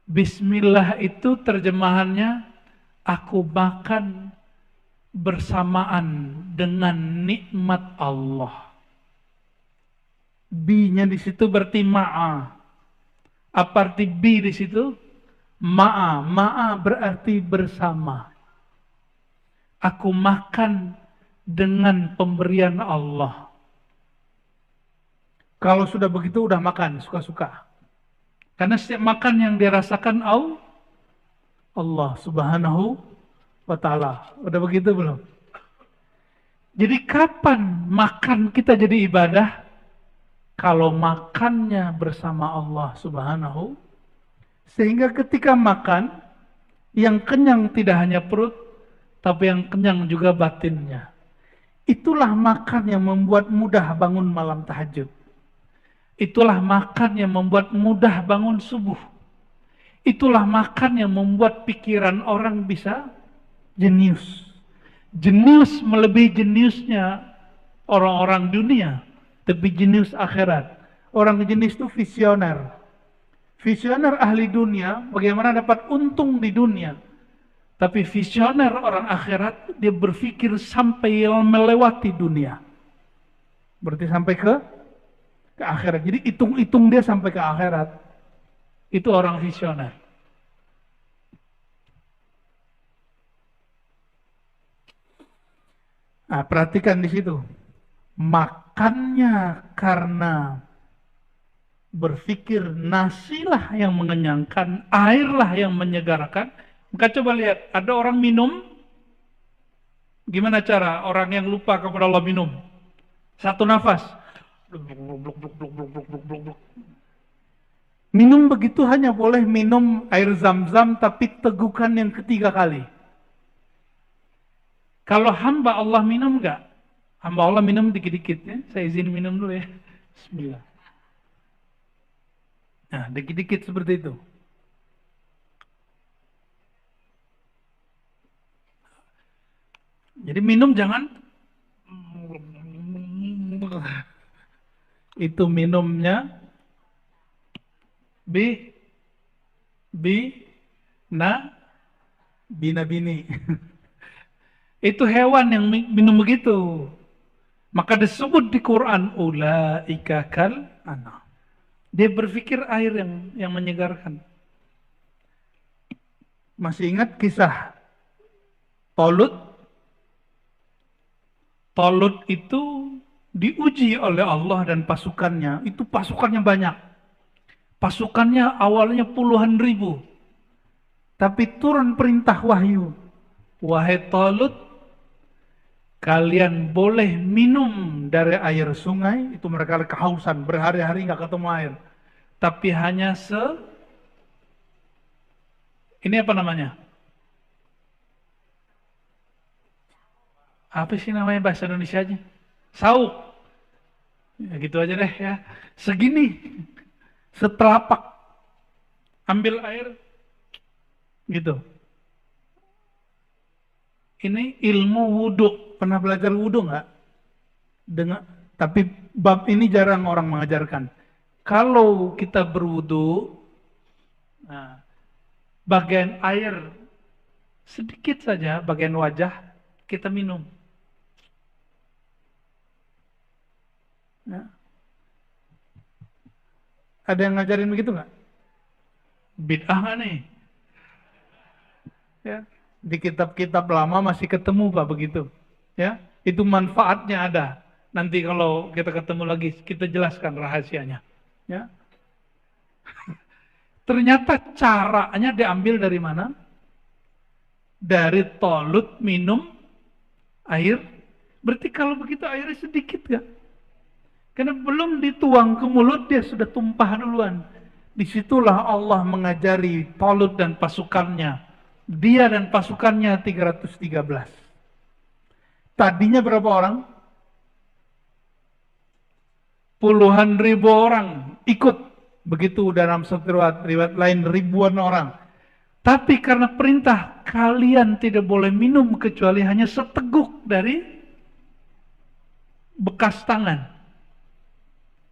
Bismillah itu terjemahannya, aku makan bersamaan dengan nikmat Allah. Bi-nya di situ berarti ma'a. Apa arti bi di situ? Ma'a. Ma'a berarti bersama. Aku makan dengan pemberian Allah. Kalau sudah begitu udah makan suka-suka. Karena setiap makan yang dirasakan Allah Subhanahu wa ta'ala. Udah begitu belum? Jadi kapan makan kita jadi ibadah? Kalau makannya bersama Allah Subhanahu. Sehingga ketika makan, yang kenyang tidak hanya perut, tapi yang kenyang juga batinnya. Itulah makan yang membuat mudah bangun malam tahajud. Itulah makan yang membuat mudah bangun subuh. Itulah makan yang membuat pikiran orang bisa jenius. Jenius melebihi jeniusnya orang-orang dunia, tapi jenius akhirat. Orang jenius itu visioner. Visioner ahli dunia, bagaimana dapat untung di dunia. Tapi visioner orang akhirat, dia berpikir sampai melewati dunia. Berarti sampai ke akhirat. Jadi hitung-hitung dia sampai ke akhirat. Itu orang visioner. Nah, perhatikan di situ. Makannya karena berpikir nasilah yang mengenyangkan, airlah yang menyegarkan. Maka coba lihat, ada orang minum, gimana cara orang yang lupa kepada Allah minum? Satu nafas. Minum begitu hanya boleh minum air zam-zam, tapi tegukan yang ketiga kali. Kalau hamba Allah minum enggak? Hamba Allah minum dikit-dikit ya. Saya izin minum dulu ya. Bismillah. Nah, dikit-dikit seperti itu. Jadi minum jangan itu minumnya bina-bini. Itu hewan yang minum begitu. Maka disebut di Quran ulaika kal an'am. Dia berpikir air yang menyegarkan. Masih ingat kisah Talut? Talut itu diuji oleh Allah dan pasukannya. Itu pasukannya banyak. Pasukannya awalnya puluhan ribu. Tapi turun perintah wahyu. Wahai Talut, kalian boleh minum dari air sungai. Itu mereka kehausan, berhari-hari nggak ketemu air. Tapi hanya ini apa namanya? Apa sih namanya bahasa Indonesianya? Sauk. Ya, gitu aja deh ya. Segini, setelapak. Ambil air, gitu. Ini ilmu wudhu. Pernah belajar wudhu nggak? Tapi bab ini jarang orang mengajarkan. Kalau kita berwudhu, nah, bagian air sedikit saja, bagian wajah, kita minum. Ya. Ada yang ngajarin begitu nggak? Bid'ah nggak nih? Ya. Di kitab-kitab lama masih ketemu Pak begitu. Ya, itu manfaatnya ada. Nanti kalau kita ketemu lagi kita jelaskan rahasianya. Ya. Ternyata caranya diambil dari mana? Dari Talut minum air. Berarti kalau begitu airnya sedikit kan? Karena belum dituang ke mulut dia sudah tumpah duluan. Disitulah Allah mengajari Talut dan pasukannya. Dia dan pasukannya 313. Tadinya berapa orang? Puluhan ribu orang ikut. Begitu dalam satu riwayat lain ribuan orang. Tapi karena perintah kalian tidak boleh minum kecuali hanya seteguk dari bekas tangan.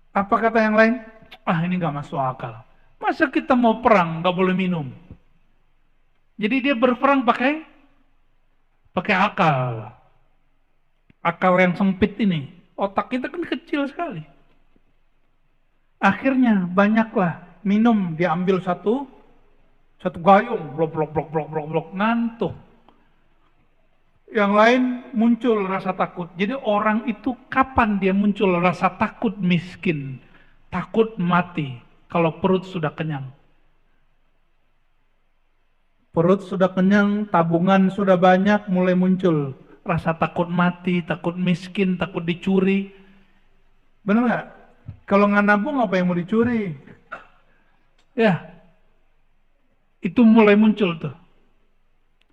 Apa kata yang lain? Ah, ini nggak masuk akal. Masa kita mau perang nggak boleh minum? Jadi dia berperang pakai akal. Akal yang sempit ini. Otak kita kan kecil sekali. Akhirnya banyaklah minum, diambil satu gayung, blok, ngantuk. Yang lain muncul rasa takut. Jadi orang itu kapan dia muncul rasa takut miskin, takut mati, kalau perut sudah kenyang. Perut sudah kenyang, tabungan sudah banyak, mulai muncul rasa takut mati, takut miskin, takut dicuri. Benar nggak? Kalau nggak nabung apa yang mau dicuri? Ya, itu mulai muncul tuh.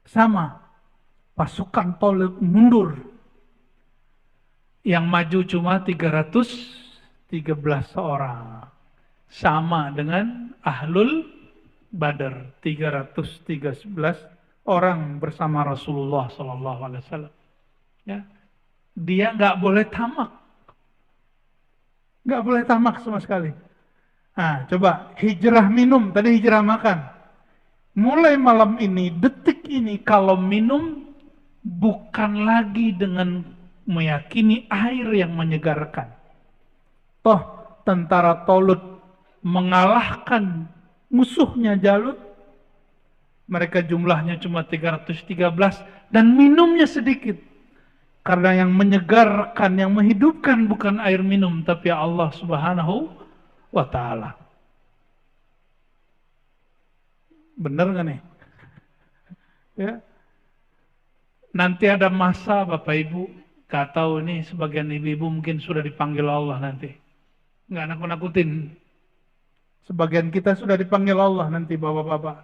Sama, pasukan Talut mundur. Yang maju cuma 313 orang. Sama dengan Ahlul Badar, 313 orang bersama Rasulullah SAW. Ya, dia nggak boleh tamak. Nggak boleh tamak sama sekali. Nah, coba hijrah minum, tadi hijrah makan. Mulai malam ini, detik ini, kalau minum bukan lagi dengan meyakini air yang menyegarkan. Toh, tentara Talut mengalahkan musuhnya Jalut. Mereka jumlahnya cuma 313 dan minumnya sedikit. Karena yang menyegarkan, yang menghidupkan bukan air minum, tapi Allah Subhanahu wa Ta'ala. Benar nggak nih? Ya. Nanti ada masa Bapak Ibu, gak tahu ini sebagian ibu-ibu mungkin sudah dipanggil Allah nanti. Nggak nakut-nakutin. Sebagian kita sudah dipanggil Allah nanti Bapak-Bapak.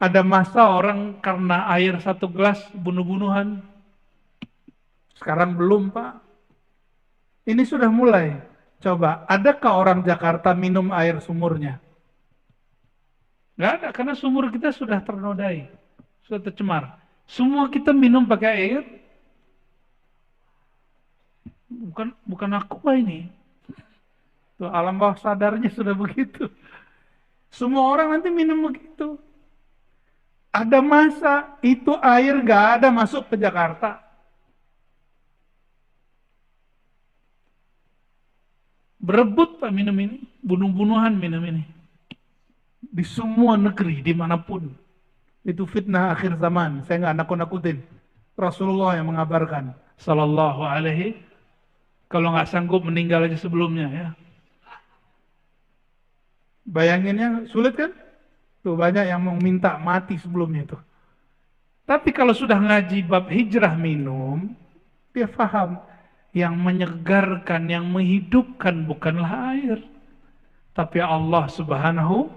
Ada masa orang karena air satu gelas bunuh-bunuhan. Sekarang belum Pak. Ini sudah mulai. Coba, adakah orang Jakarta minum air sumurnya? Nggak ada, karena sumur kita sudah ternodai. Sudah tercemar. Semua kita minum pakai air. Bukan aqua ini. Tuh, alam bawah sadarnya sudah begitu. Semua orang nanti minum begitu. Ada masa itu air nggak ada masuk ke Jakarta. Berebut Pak minum ini, bunuh-bunuhan minum ini. Di semua negeri, dimanapun. Itu fitnah akhir zaman, saya nggak nakut-nakutin. Rasulullah yang mengabarkan, sallallahu alaihi, kalau nggak sanggup meninggal aja sebelumnya ya. Bayanginnya sulit kan? Tuh banyak yang mau minta mati sebelumnya tuh. Tapi kalau sudah ngaji bab hijrah minum, dia faham yang menyegarkan, yang menghidupkan bukanlah air, tapi Allah Subhanahu.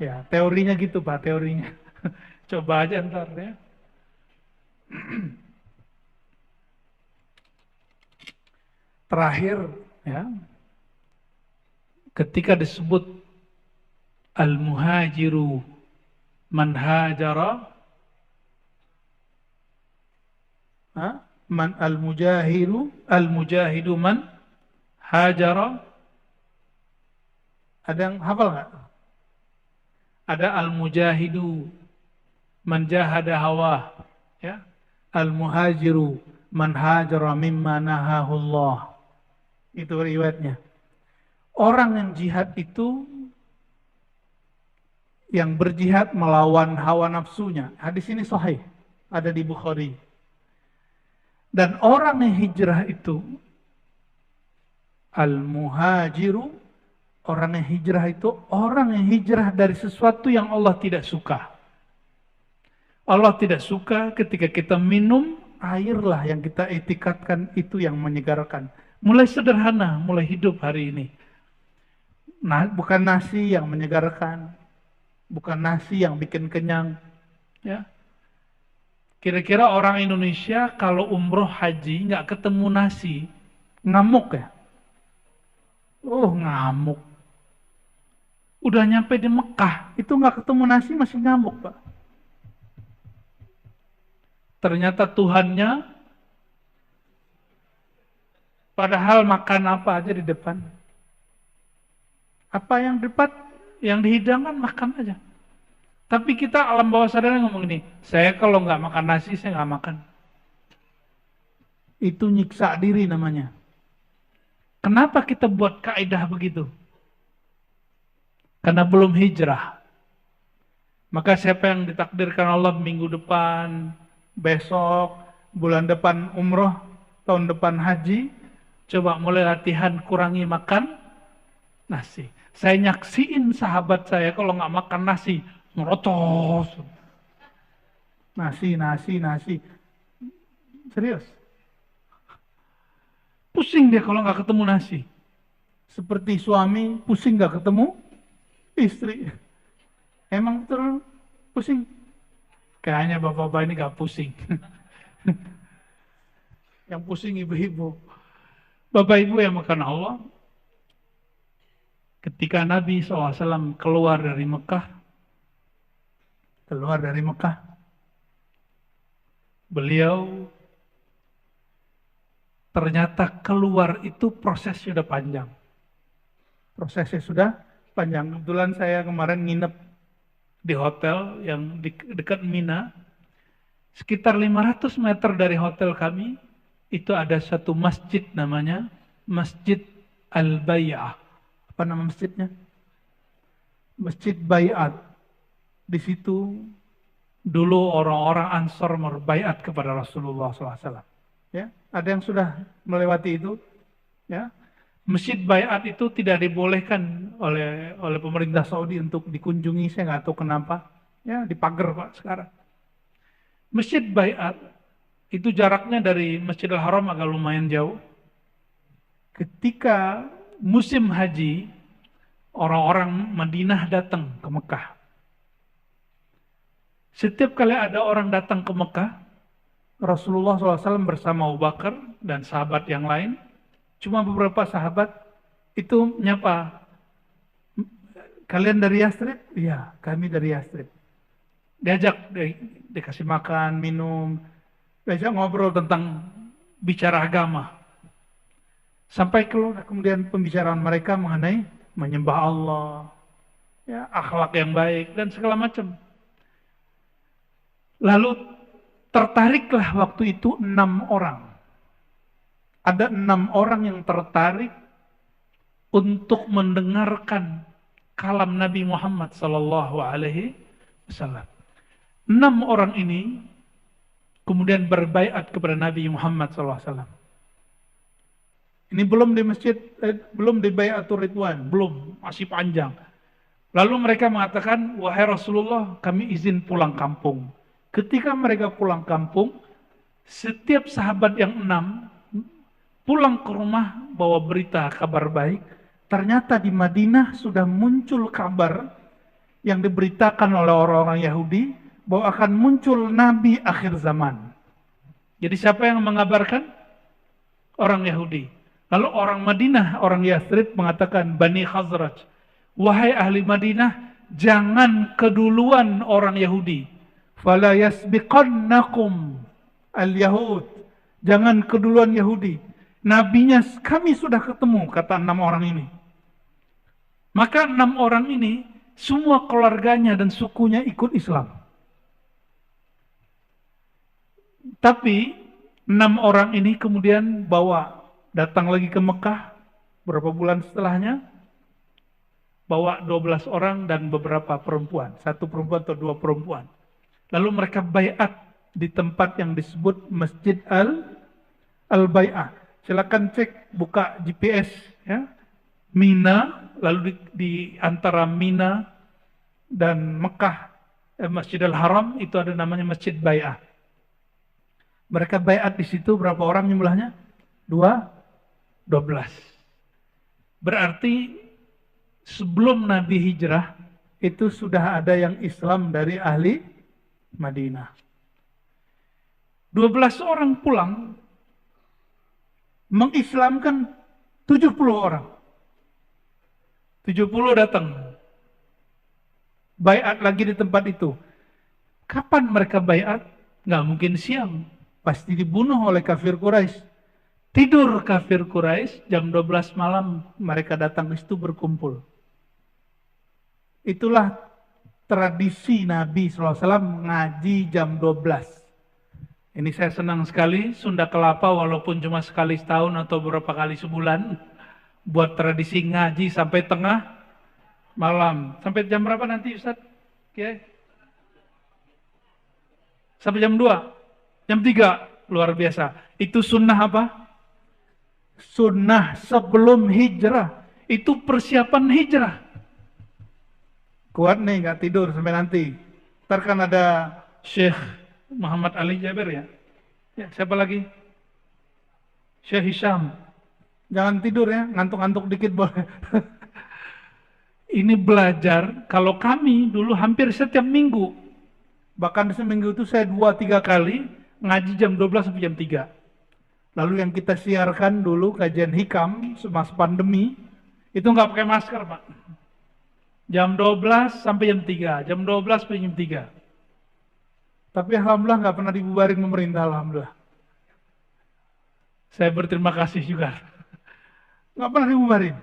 Ya, teorinya gitu Pak, teorinya. Coba aja ntar ya. Terakhir ya, ketika disebut al-muhajiru man hajara, man al-mujahidu man hajara. Ada yang hafal nggak? Ada al-mujahidu man jahada hawa, ya. Al-muhajiru man hajara mimma nahahullah. Itu riwayatnya. Orang yang jihad itu yang berjihad melawan hawa nafsunya. Hadis ini sahih, ada di Bukhari. Dan orang yang hijrah itu al-muhajiru, orang yang hijrah itu orang yang hijrah dari sesuatu yang Allah tidak suka. Allah tidak suka ketika kita minum airlah yang kita etikatkan itu yang menyegarkan. Mulai sederhana, mulai hidup hari ini. Nah, bukan nasi yang menyegarkan, bukan nasi yang bikin kenyang. Ya. Kira-kira orang Indonesia kalau umroh haji nggak ketemu nasi, ngamuk ya? Oh ngamuk. Udah nyampe di Mekah, itu nggak ketemu nasi masih ngamuk Pak. Ternyata Tuhannya, padahal makan apa aja di depan. Apa yang depan, yang dihidangkan makan aja. Tapi kita alam bawah sadar ngomong ini, saya kalau nggak makan nasi, saya nggak makan. Itu nyiksa diri namanya. Kenapa kita buat kaidah begitu? Karena belum hijrah. Maka siapa yang ditakdirkan Allah minggu depan, besok, bulan depan umroh, tahun depan haji, coba mulai latihan kurangi makan nasi. Saya nyaksiin sahabat saya kalau nggak makan nasi, merotos. Nasi. Serius. Pusing dia kalau nggak ketemu nasi. Seperti suami pusing nggak ketemu istri. Emang betul pusing? Kayaknya bapak-bapak ini nggak pusing. Yang pusing ibu-ibu. Bapak ibu yang makan Allah. Ketika Nabi SAW keluar dari Mekah, beliau ternyata keluar itu prosesnya sudah panjang. Kebetulan saya kemarin nginep di hotel yang dekat Mina. Sekitar 500 meter dari hotel kami, itu ada satu masjid namanya Masjid Al-Bay'ah. Apa nama masjidnya? Masjid Bayat. Di situ dulu orang-orang Ansor berbaiat kepada Rasulullah SAW. Ya, ada yang sudah melewati itu. Ya, Masjid Bayat itu tidak dibolehkan oleh pemerintah Saudi untuk dikunjungi. Saya nggak tahu kenapa. Ya, dipagar Pak sekarang. Masjid Bayat itu jaraknya dari Masjidil Haram agak lumayan jauh. Ketika musim haji, orang-orang Madinah datang ke Mekah. Setiap kali ada orang datang ke Mekah, Rasulullah SAW bersama Abu Bakar dan sahabat yang lain, cuma beberapa sahabat itu nyapa, kalian dari Yathrib? Iya, kami dari Yathrib. Diajak, dikasih makan, minum, diajak ngobrol tentang bicara agama. Sampai kemudian pembicaraan mereka mengenai menyembah Allah, ya, akhlak yang baik, dan segala macam. Lalu tertariklah waktu itu 6 orang. Ada 6 orang yang tertarik untuk mendengarkan kalam Nabi Muhammad SAW. 6 orang ini kemudian berbaiat kepada Nabi Muhammad SAW. Ini belum di masjid, belum di Baiatur Ridwan, belum, masih panjang. Lalu mereka mengatakan, wahai Rasulullah, kami izin pulang kampung. Ketika mereka pulang kampung, setiap sahabat yang 6 pulang ke rumah bawa berita kabar baik. Ternyata di Madinah sudah muncul kabar yang diberitakan oleh orang-orang Yahudi bahwa akan muncul Nabi akhir zaman. Jadi siapa yang mengabarkan? Orang Yahudi. Lalu orang Madinah, orang Yathrib mengatakan, Bani Khazraj, wahai ahli Madinah, jangan keduluan orang Yahudi. Fala yasbiqannakum al-Yahud. Jangan keduluan Yahudi. Nabinya kami sudah ketemu, kata 6 orang ini. Maka 6 orang ini, semua keluarganya dan sukunya ikut Islam. Tapi 6 orang ini kemudian datang lagi ke Mekah beberapa bulan setelahnya, bawa 12 orang dan beberapa perempuan, 1 perempuan atau 2 perempuan. Lalu mereka baiat di tempat yang disebut Masjid Al-Bai'ah. Silakan cek, buka GPS ya. Mina, lalu di antara Mina dan Mekah, Masjidil Haram itu ada namanya Masjid Bai'ah. Mereka baiat di situ berapa orang jumlahnya? 12. Berarti sebelum Nabi hijrah itu sudah ada yang Islam dari ahli Madinah. 12 orang pulang mengislamkan 70 orang. 70 datang. Baiat lagi di tempat itu. Kapan mereka baiat? Nggak mungkin siang. Pasti dibunuh oleh kafir Quraisy. Tidur kafir Quraisy, jam 12 malam mereka datang ke situ berkumpul. Itulah tradisi Nabi SAW ngaji jam 12. Ini saya senang sekali, Sunda Kelapa walaupun cuma sekali setahun atau beberapa kali sebulan, buat tradisi ngaji sampai tengah malam. Sampai jam berapa nanti Ustaz? Oke. Sampai jam 2. Jam 3, luar biasa. Itu sunnah apa? Sunnah sebelum hijrah. Itu persiapan hijrah. Kuat nih, gak tidur sampai nanti. Ntar kan ada Syekh Muhammad Ali Jaber ya. Siapa lagi? Syekh Hisham. Jangan tidur ya, ngantuk-ngantuk dikit boleh. Ini belajar, kalau kami dulu hampir setiap minggu. Bahkan seminggu itu saya 2-3 kali ngaji jam 12 sampai jam 3. Lalu yang kita siarkan dulu kajian hikam semasa pandemi itu nggak pakai masker, Pak. Jam 12 sampai jam 3, jam 12 sampai jam 3. Tapi alhamdulillah nggak pernah dibubarin pemerintah, alhamdulillah. Saya berterima kasih juga. Nggak pernah dibubarin.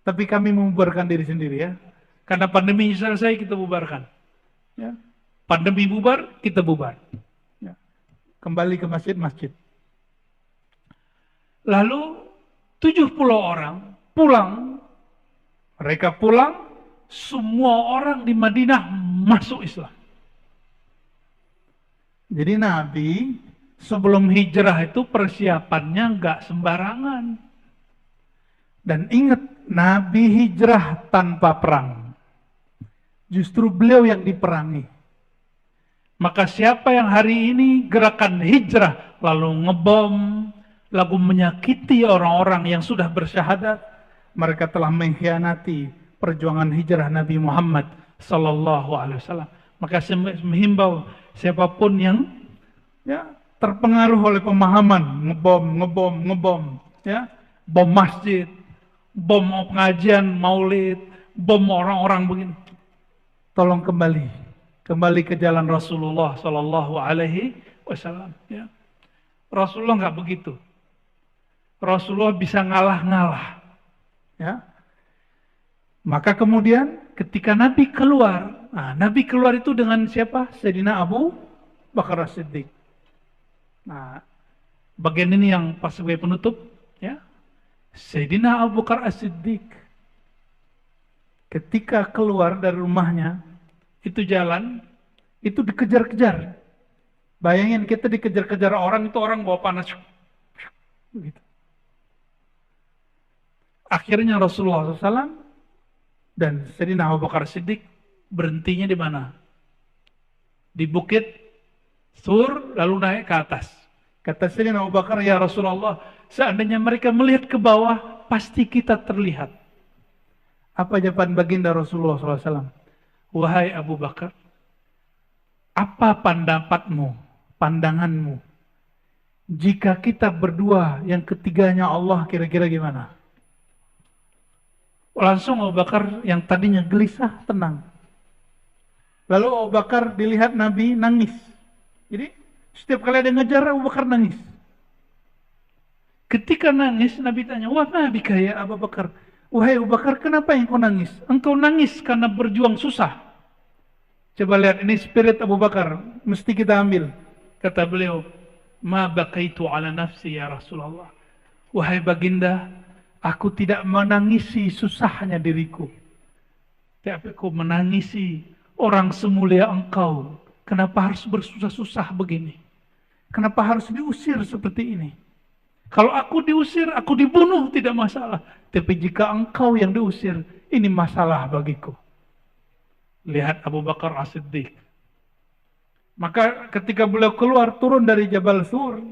Tapi kami membubarkan diri sendiri ya. Karena pandemi selesai kita bubarkan. Ya. Pandemi bubar, kita bubar. Kembali ke masjid-masjid. Lalu 70 orang pulang. Mereka pulang, semua orang di Madinah masuk Islam. Jadi Nabi sebelum hijrah itu persiapannya nggak sembarangan. Dan ingat, Nabi hijrah tanpa perang. Justru beliau yang diperangi. Maka siapa yang hari ini gerakan hijrah, lalu ngebom, lalu menyakiti orang-orang yang sudah bersyahadat, mereka telah mengkhianati perjuangan hijrah Nabi Muhammad Sallallahu Alaihi Wasallam. Maka saya menghimbau siapapun yang terpengaruh oleh pemahaman ngebom, ya, bom masjid, bom pengajian maulid, bom orang-orang begini, tolong kembali ke jalan Rasulullah Sallallahu Alaihi Wasallam. Ya. Rasulullah nggak begitu. Rasulullah bisa ngalah-ngalah. Ya. Maka kemudian ketika Nabi keluar, Nabi keluar itu dengan siapa? Sayyidina Abu Bakar As-Siddiq. Nah, bagian ini yang pas sebagai penutup, ya. Sayyidina Abu Bakar As-Siddiq ketika keluar dari rumahnya, itu jalan, itu dikejar-kejar. Bayangin kita dikejar-kejar orang, itu orang bawa panas. Begitu. Akhirnya Rasulullah SAW Dan Sayyidina Abu Bakar Siddiq berhentinya di mana? Di bukit Sur, lalu naik ke atas. Kata Sayyidina Abu Bakar, ya Rasulullah, seandainya mereka melihat ke bawah, pasti kita terlihat. Apa jawaban baginda Rasulullah SAW? Wahai Abu Bakar, apa pendapatmu, pandanganmu, jika kita berdua, yang ketiganya Allah, kira-kira gimana? Langsung Abu Bakar yang tadinya gelisah, tenang. Lalu Abu Bakar dilihat Nabi nangis. Jadi setiap kali ada yang ngejar, Abu Bakar nangis. Ketika nangis, Nabi tanya, wah Nabi kaya Abu Bakar. Wahai Abu Bakar, kenapa yang kau nangis? Engkau nangis karena berjuang susah. Coba lihat, ini spirit Abu Bakar. Mesti kita ambil. Kata beliau, ma baqaitu ala nafsi ya Rasulullah. Wahai baginda, aku tidak menangisi susahnya diriku. Tapi aku menangisi orang semulia engkau. Kenapa harus bersusah-susah begini? Kenapa harus diusir seperti ini? Kalau aku diusir, aku dibunuh, tidak masalah. Tapi jika engkau yang diusir, ini masalah bagiku. Lihat Abu Bakar As-Siddiq. Maka ketika beliau keluar, turun dari Jabal Sur,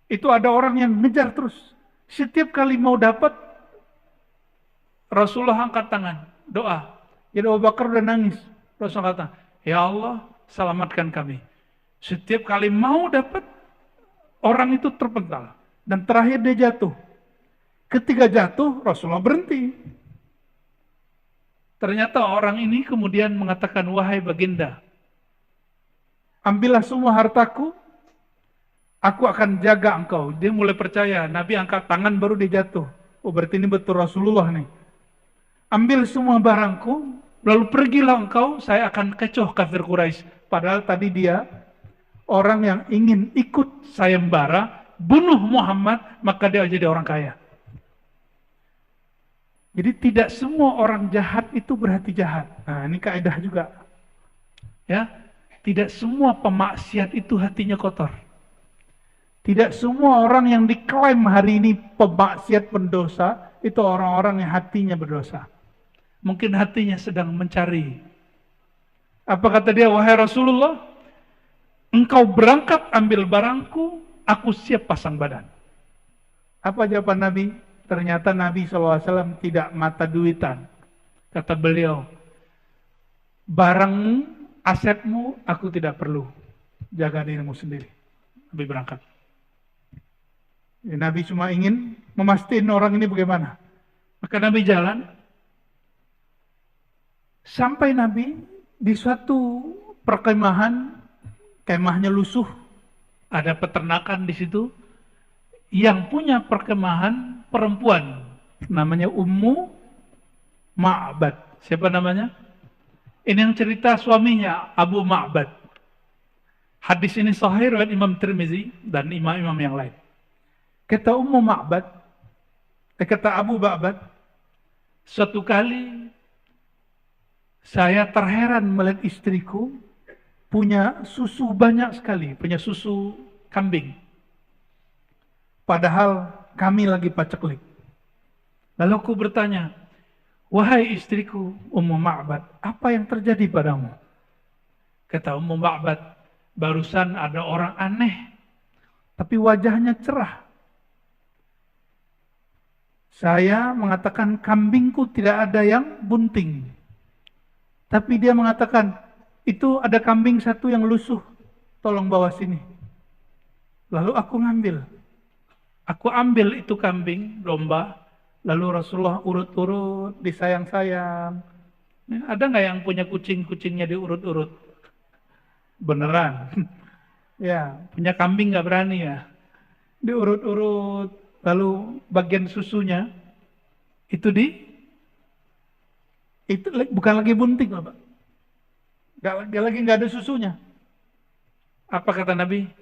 itu ada orang yang ngejar terus. Setiap kali mau dapat, Rasulullah angkat tangan, doa. Jadi Abu Bakar udah nangis. Rasulullah kata, ya Allah, selamatkan kami. Setiap kali mau dapat, orang itu terpental. Dan terakhir dia jatuh. Ketika jatuh, Rasulullah berhenti. Ternyata orang ini kemudian mengatakan, wahai baginda, ambillah semua hartaku, aku akan jaga engkau. Dia mulai percaya, Nabi angkat tangan baru dia jatuh. Oh berarti ini betul Rasulullah nih. Ambil semua barangku, lalu pergilah engkau, saya akan kecoh kafir Quraisy. Padahal tadi dia orang yang ingin ikut sayembara, bunuh Muhammad, maka dia jadi orang kaya. Jadi tidak semua orang jahat itu berhati jahat. Nah ini kaidah juga. Ya, tidak semua pemaksiat itu hatinya kotor. Tidak semua orang yang diklaim hari ini pemaksiat pendosa, itu orang-orang yang hatinya berdosa. Mungkin hatinya sedang mencari. Apa kata dia, wahai Rasulullah, engkau berangkat ambil barangku, aku siap pasang badan. Apa jawaban Nabi? Ternyata Nabi SAW tidak mata duitan. Kata beliau, barangmu, asetmu, aku tidak perlu. Jaga dirimu sendiri. Nabi berangkat. Nabi cuma ingin memastikan orang ini bagaimana. Maka Nabi jalan. Sampai Nabi di suatu perkemahan, kemahnya lusuh. Ada peternakan di situ. Yang punya perkemahan perempuan, namanya Ummu Ma'bad. Siapa namanya? Ini yang cerita suaminya, Abu Ma'bad. Hadis ini sahih oleh Imam Tirmizi dan imam-imam yang lain. Kata Ummu Ma'bad, kata Abu Ma'bad, suatu kali saya terheran melihat istriku punya susu banyak sekali, punya susu kambing. Padahal kami lagi paceklik. Lalu aku bertanya, wahai istriku Ummu Ma'bad, apa yang terjadi padamu? Kata Ummu Ma'bad, barusan ada orang aneh, tapi wajahnya cerah. Saya mengatakan kambingku tidak ada yang bunting. Tapi dia mengatakan, itu ada kambing satu yang lusuh, tolong bawa sini. Lalu aku ngambil. Aku ambil itu kambing, domba, lalu Rasulullah urut-urut, disayang-sayang. Ada nggak yang punya kucing-kucingnya diurut-urut? Beneran. Ya, punya kambing nggak berani ya. Diurut-urut, lalu bagian susunya, itu bukan lagi bunting, Bapak. Nggak ada susunya. Apa kata Nabi?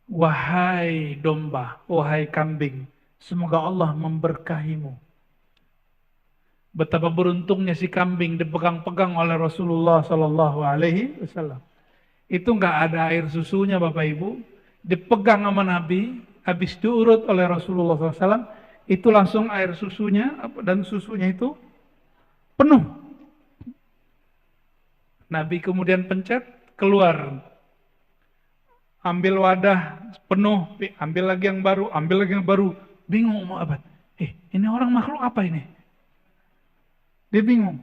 Wahai domba, wahai kambing, semoga Allah memberkahimu. Betapa beruntungnya si kambing dipegang-pegang oleh Rasulullah Sallallahu Alaihi Wasallam. Itu nggak ada air susunya, Bapak Ibu. Dipegang sama Nabi, habis diurut oleh Rasulullah SAW, itu langsung air susunya dan susunya itu penuh. Nabi kemudian pencet, keluar. Ambil wadah penuh, ambil lagi yang baru, ambil lagi yang baru. Bingung mau apa? Ini orang makhluk apa ini? Dia bingung.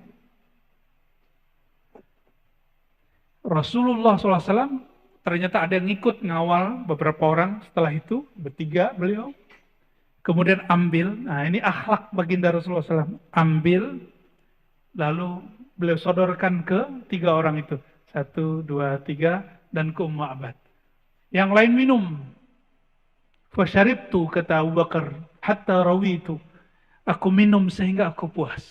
Rasulullah SAW ternyata ada yang ikut ngawal beberapa orang. Setelah itu bertiga beliau. Kemudian ambil. Nah ini akhlak baginda Rasulullah SAW. Ambil. Lalu beliau sodorkan ke 3 orang itu. 1, 2, 3. Dan ke Ummu Abad. Yang lain minum. Fasyaribtu kata Abu Bakar. Hatta rawitu. Aku minum sehingga aku puas.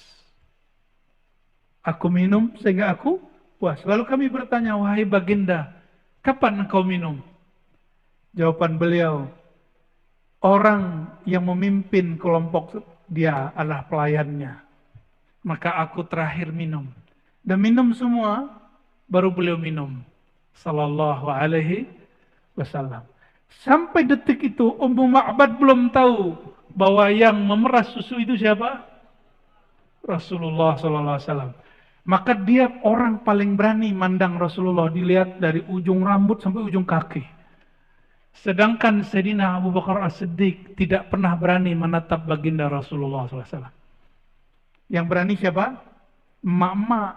Aku minum sehingga aku puas. Lalu kami bertanya, wahai baginda, kapan engkau minum? Jawaban beliau, orang yang memimpin kelompok dia adalah pelayannya. Maka aku terakhir minum. Dan minum semua, baru beliau minum. Sallallahu alaihi wasallam. Sampai detik itu, Ummu Ma'bad belum tahu bahwa yang memeras susu itu siapa? Rasulullah sallallahu alaihi wasallam. Maka dia orang paling berani mandang Rasulullah, dilihat dari ujung rambut sampai ujung kaki. Sedangkan Sayyidina Abu Bakar As-Siddiq tidak pernah berani menatap baginda Rasulullah SAW. Yang berani siapa? Emak-emak.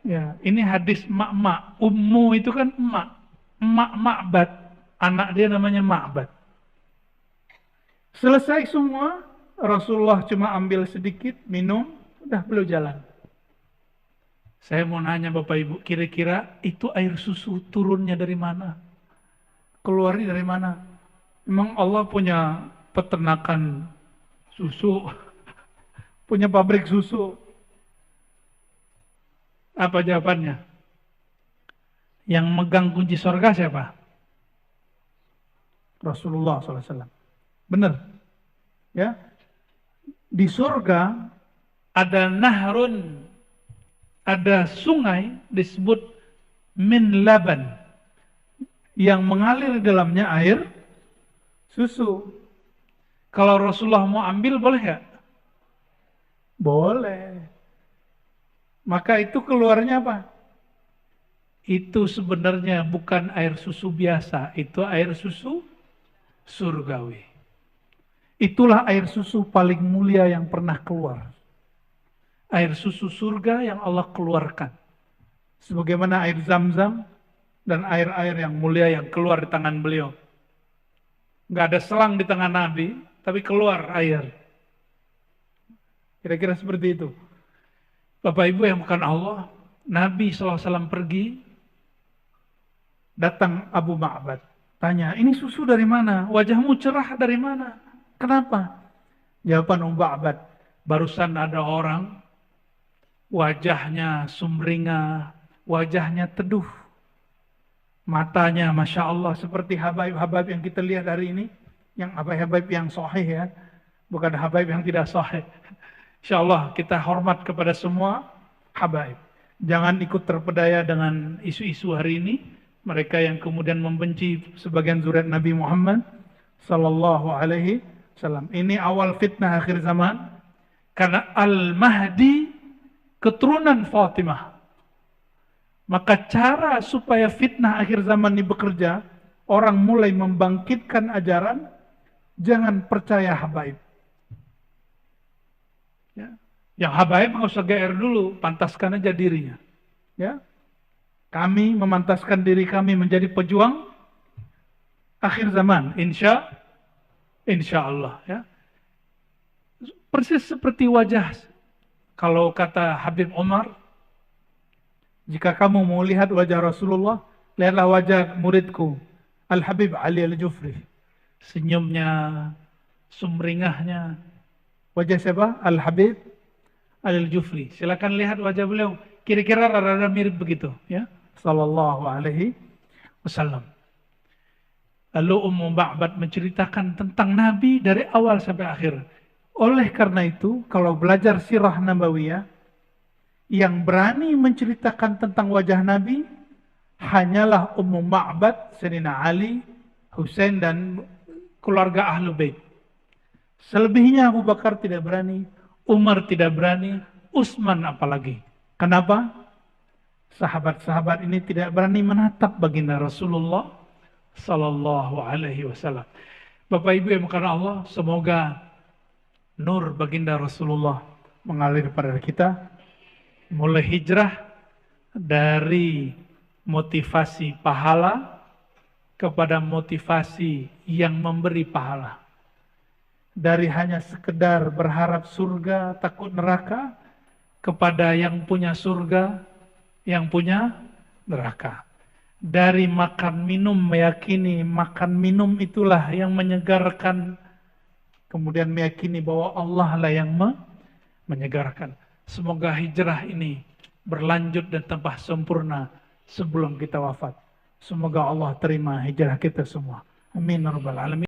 Ya, ini hadis emak-emak. Ummu itu kan emak. Emak Ma'bad. Anak dia namanya Ma'bad. Selesai semua, Rasulullah cuma ambil sedikit, minum, udah beliau jalan. Saya mau nanya Bapak Ibu, kira-kira itu air susu turunnya dari mana? Keluarnya dari mana? Memang Allah punya peternakan susu, punya pabrik susu. Apa jawabannya? Yang megang kunci surga siapa? Rasulullah SAW. Benar? Ya. Di surga ada nahrun, ada sungai disebut min laban yang mengalir di dalamnya air susu. Kalau Rasulullah mau ambil boleh nggak? Boleh. Maka itu keluarnya apa? Itu sebenarnya bukan air susu biasa, itu air susu surgawi. Itulah air susu paling mulia yang pernah keluar. Air susu surga yang Allah keluarkan. Sebagaimana air Zam-Zam dan air-air yang mulia yang keluar di tangan beliau. Nggak ada selang di tangan Nabi, tapi keluar air. Kira-kira seperti itu. Bapak Ibu yang bukan Allah, Nabi SAW pergi, datang Abu Ma'bad. Tanya, ini susu dari mana? Wajahmu cerah dari mana? Kenapa? Jawaban Ummu Ma'bad, barusan ada orang, wajahnya sumringah, wajahnya teduh. Matanya Masya Allah seperti habaib-habaib yang kita lihat hari ini. Yang habaib yang sahih ya. Bukan habaib yang tidak sahih. Insya Allah kita hormat kepada semua habaib. Jangan ikut terpedaya dengan isu-isu hari ini. Mereka yang kemudian membenci sebagian zuriat Nabi Muhammad Sallallahu Alaihi Wasallam. Ini awal fitnah akhir zaman. Karena Al-Mahdi keturunan Fatimah. Maka cara supaya fitnah akhir zaman ini bekerja, orang mulai membangkitkan ajaran, jangan percaya habaib. Ya. Yang habaib nggak usah GR dulu, pantaskan aja dirinya. Ya. Kami memantaskan diri kami menjadi pejuang akhir zaman, insya Allah. Ya. Persis seperti wajah, kalau kata Habib Umar, jika kamu mau lihat wajah Rasulullah, lihatlah wajah muridku, Al-Habib Ali Al-Jufri. Senyumnya, sumringahnya. Wajah siapa? Al-Habib Ali Al-Jufri. Silakan lihat wajah beliau. Kira-kira rada-rada mirip begitu. Ya? Sallallahu alaihi wasallam. Lalu Ummu Ma'bad menceritakan tentang Nabi dari awal sampai akhir. Oleh karena itu, kalau belajar sirah Nabawiyah, yang berani menceritakan tentang wajah Nabi hanyalah Ummu Ma'bad, Sayyidina Ali, Husain dan keluarga Ahlul Bait. Selebihnya Abu Bakar tidak berani, Umar tidak berani, Utsman apalagi. Kenapa? Sahabat-sahabat ini tidak berani menatap baginda Rasulullah Sallallahu Alaihi Wasallam. Bapak Ibu yang karena Allah, semoga nur baginda Rasulullah mengalir pada kita, mulai hijrah dari motivasi pahala kepada motivasi yang memberi pahala. Dari hanya sekedar berharap surga, takut neraka, kepada yang punya surga, yang punya neraka. Dari makan minum meyakini makan minum itulah yang menyegarkan, kemudian meyakini bahwa Allah lah yang menyegarkan. Semoga hijrah ini berlanjut dan tambah sempurna sebelum kita wafat. Semoga Allah terima hijrah kita semua. Amin ya rabbal alamin.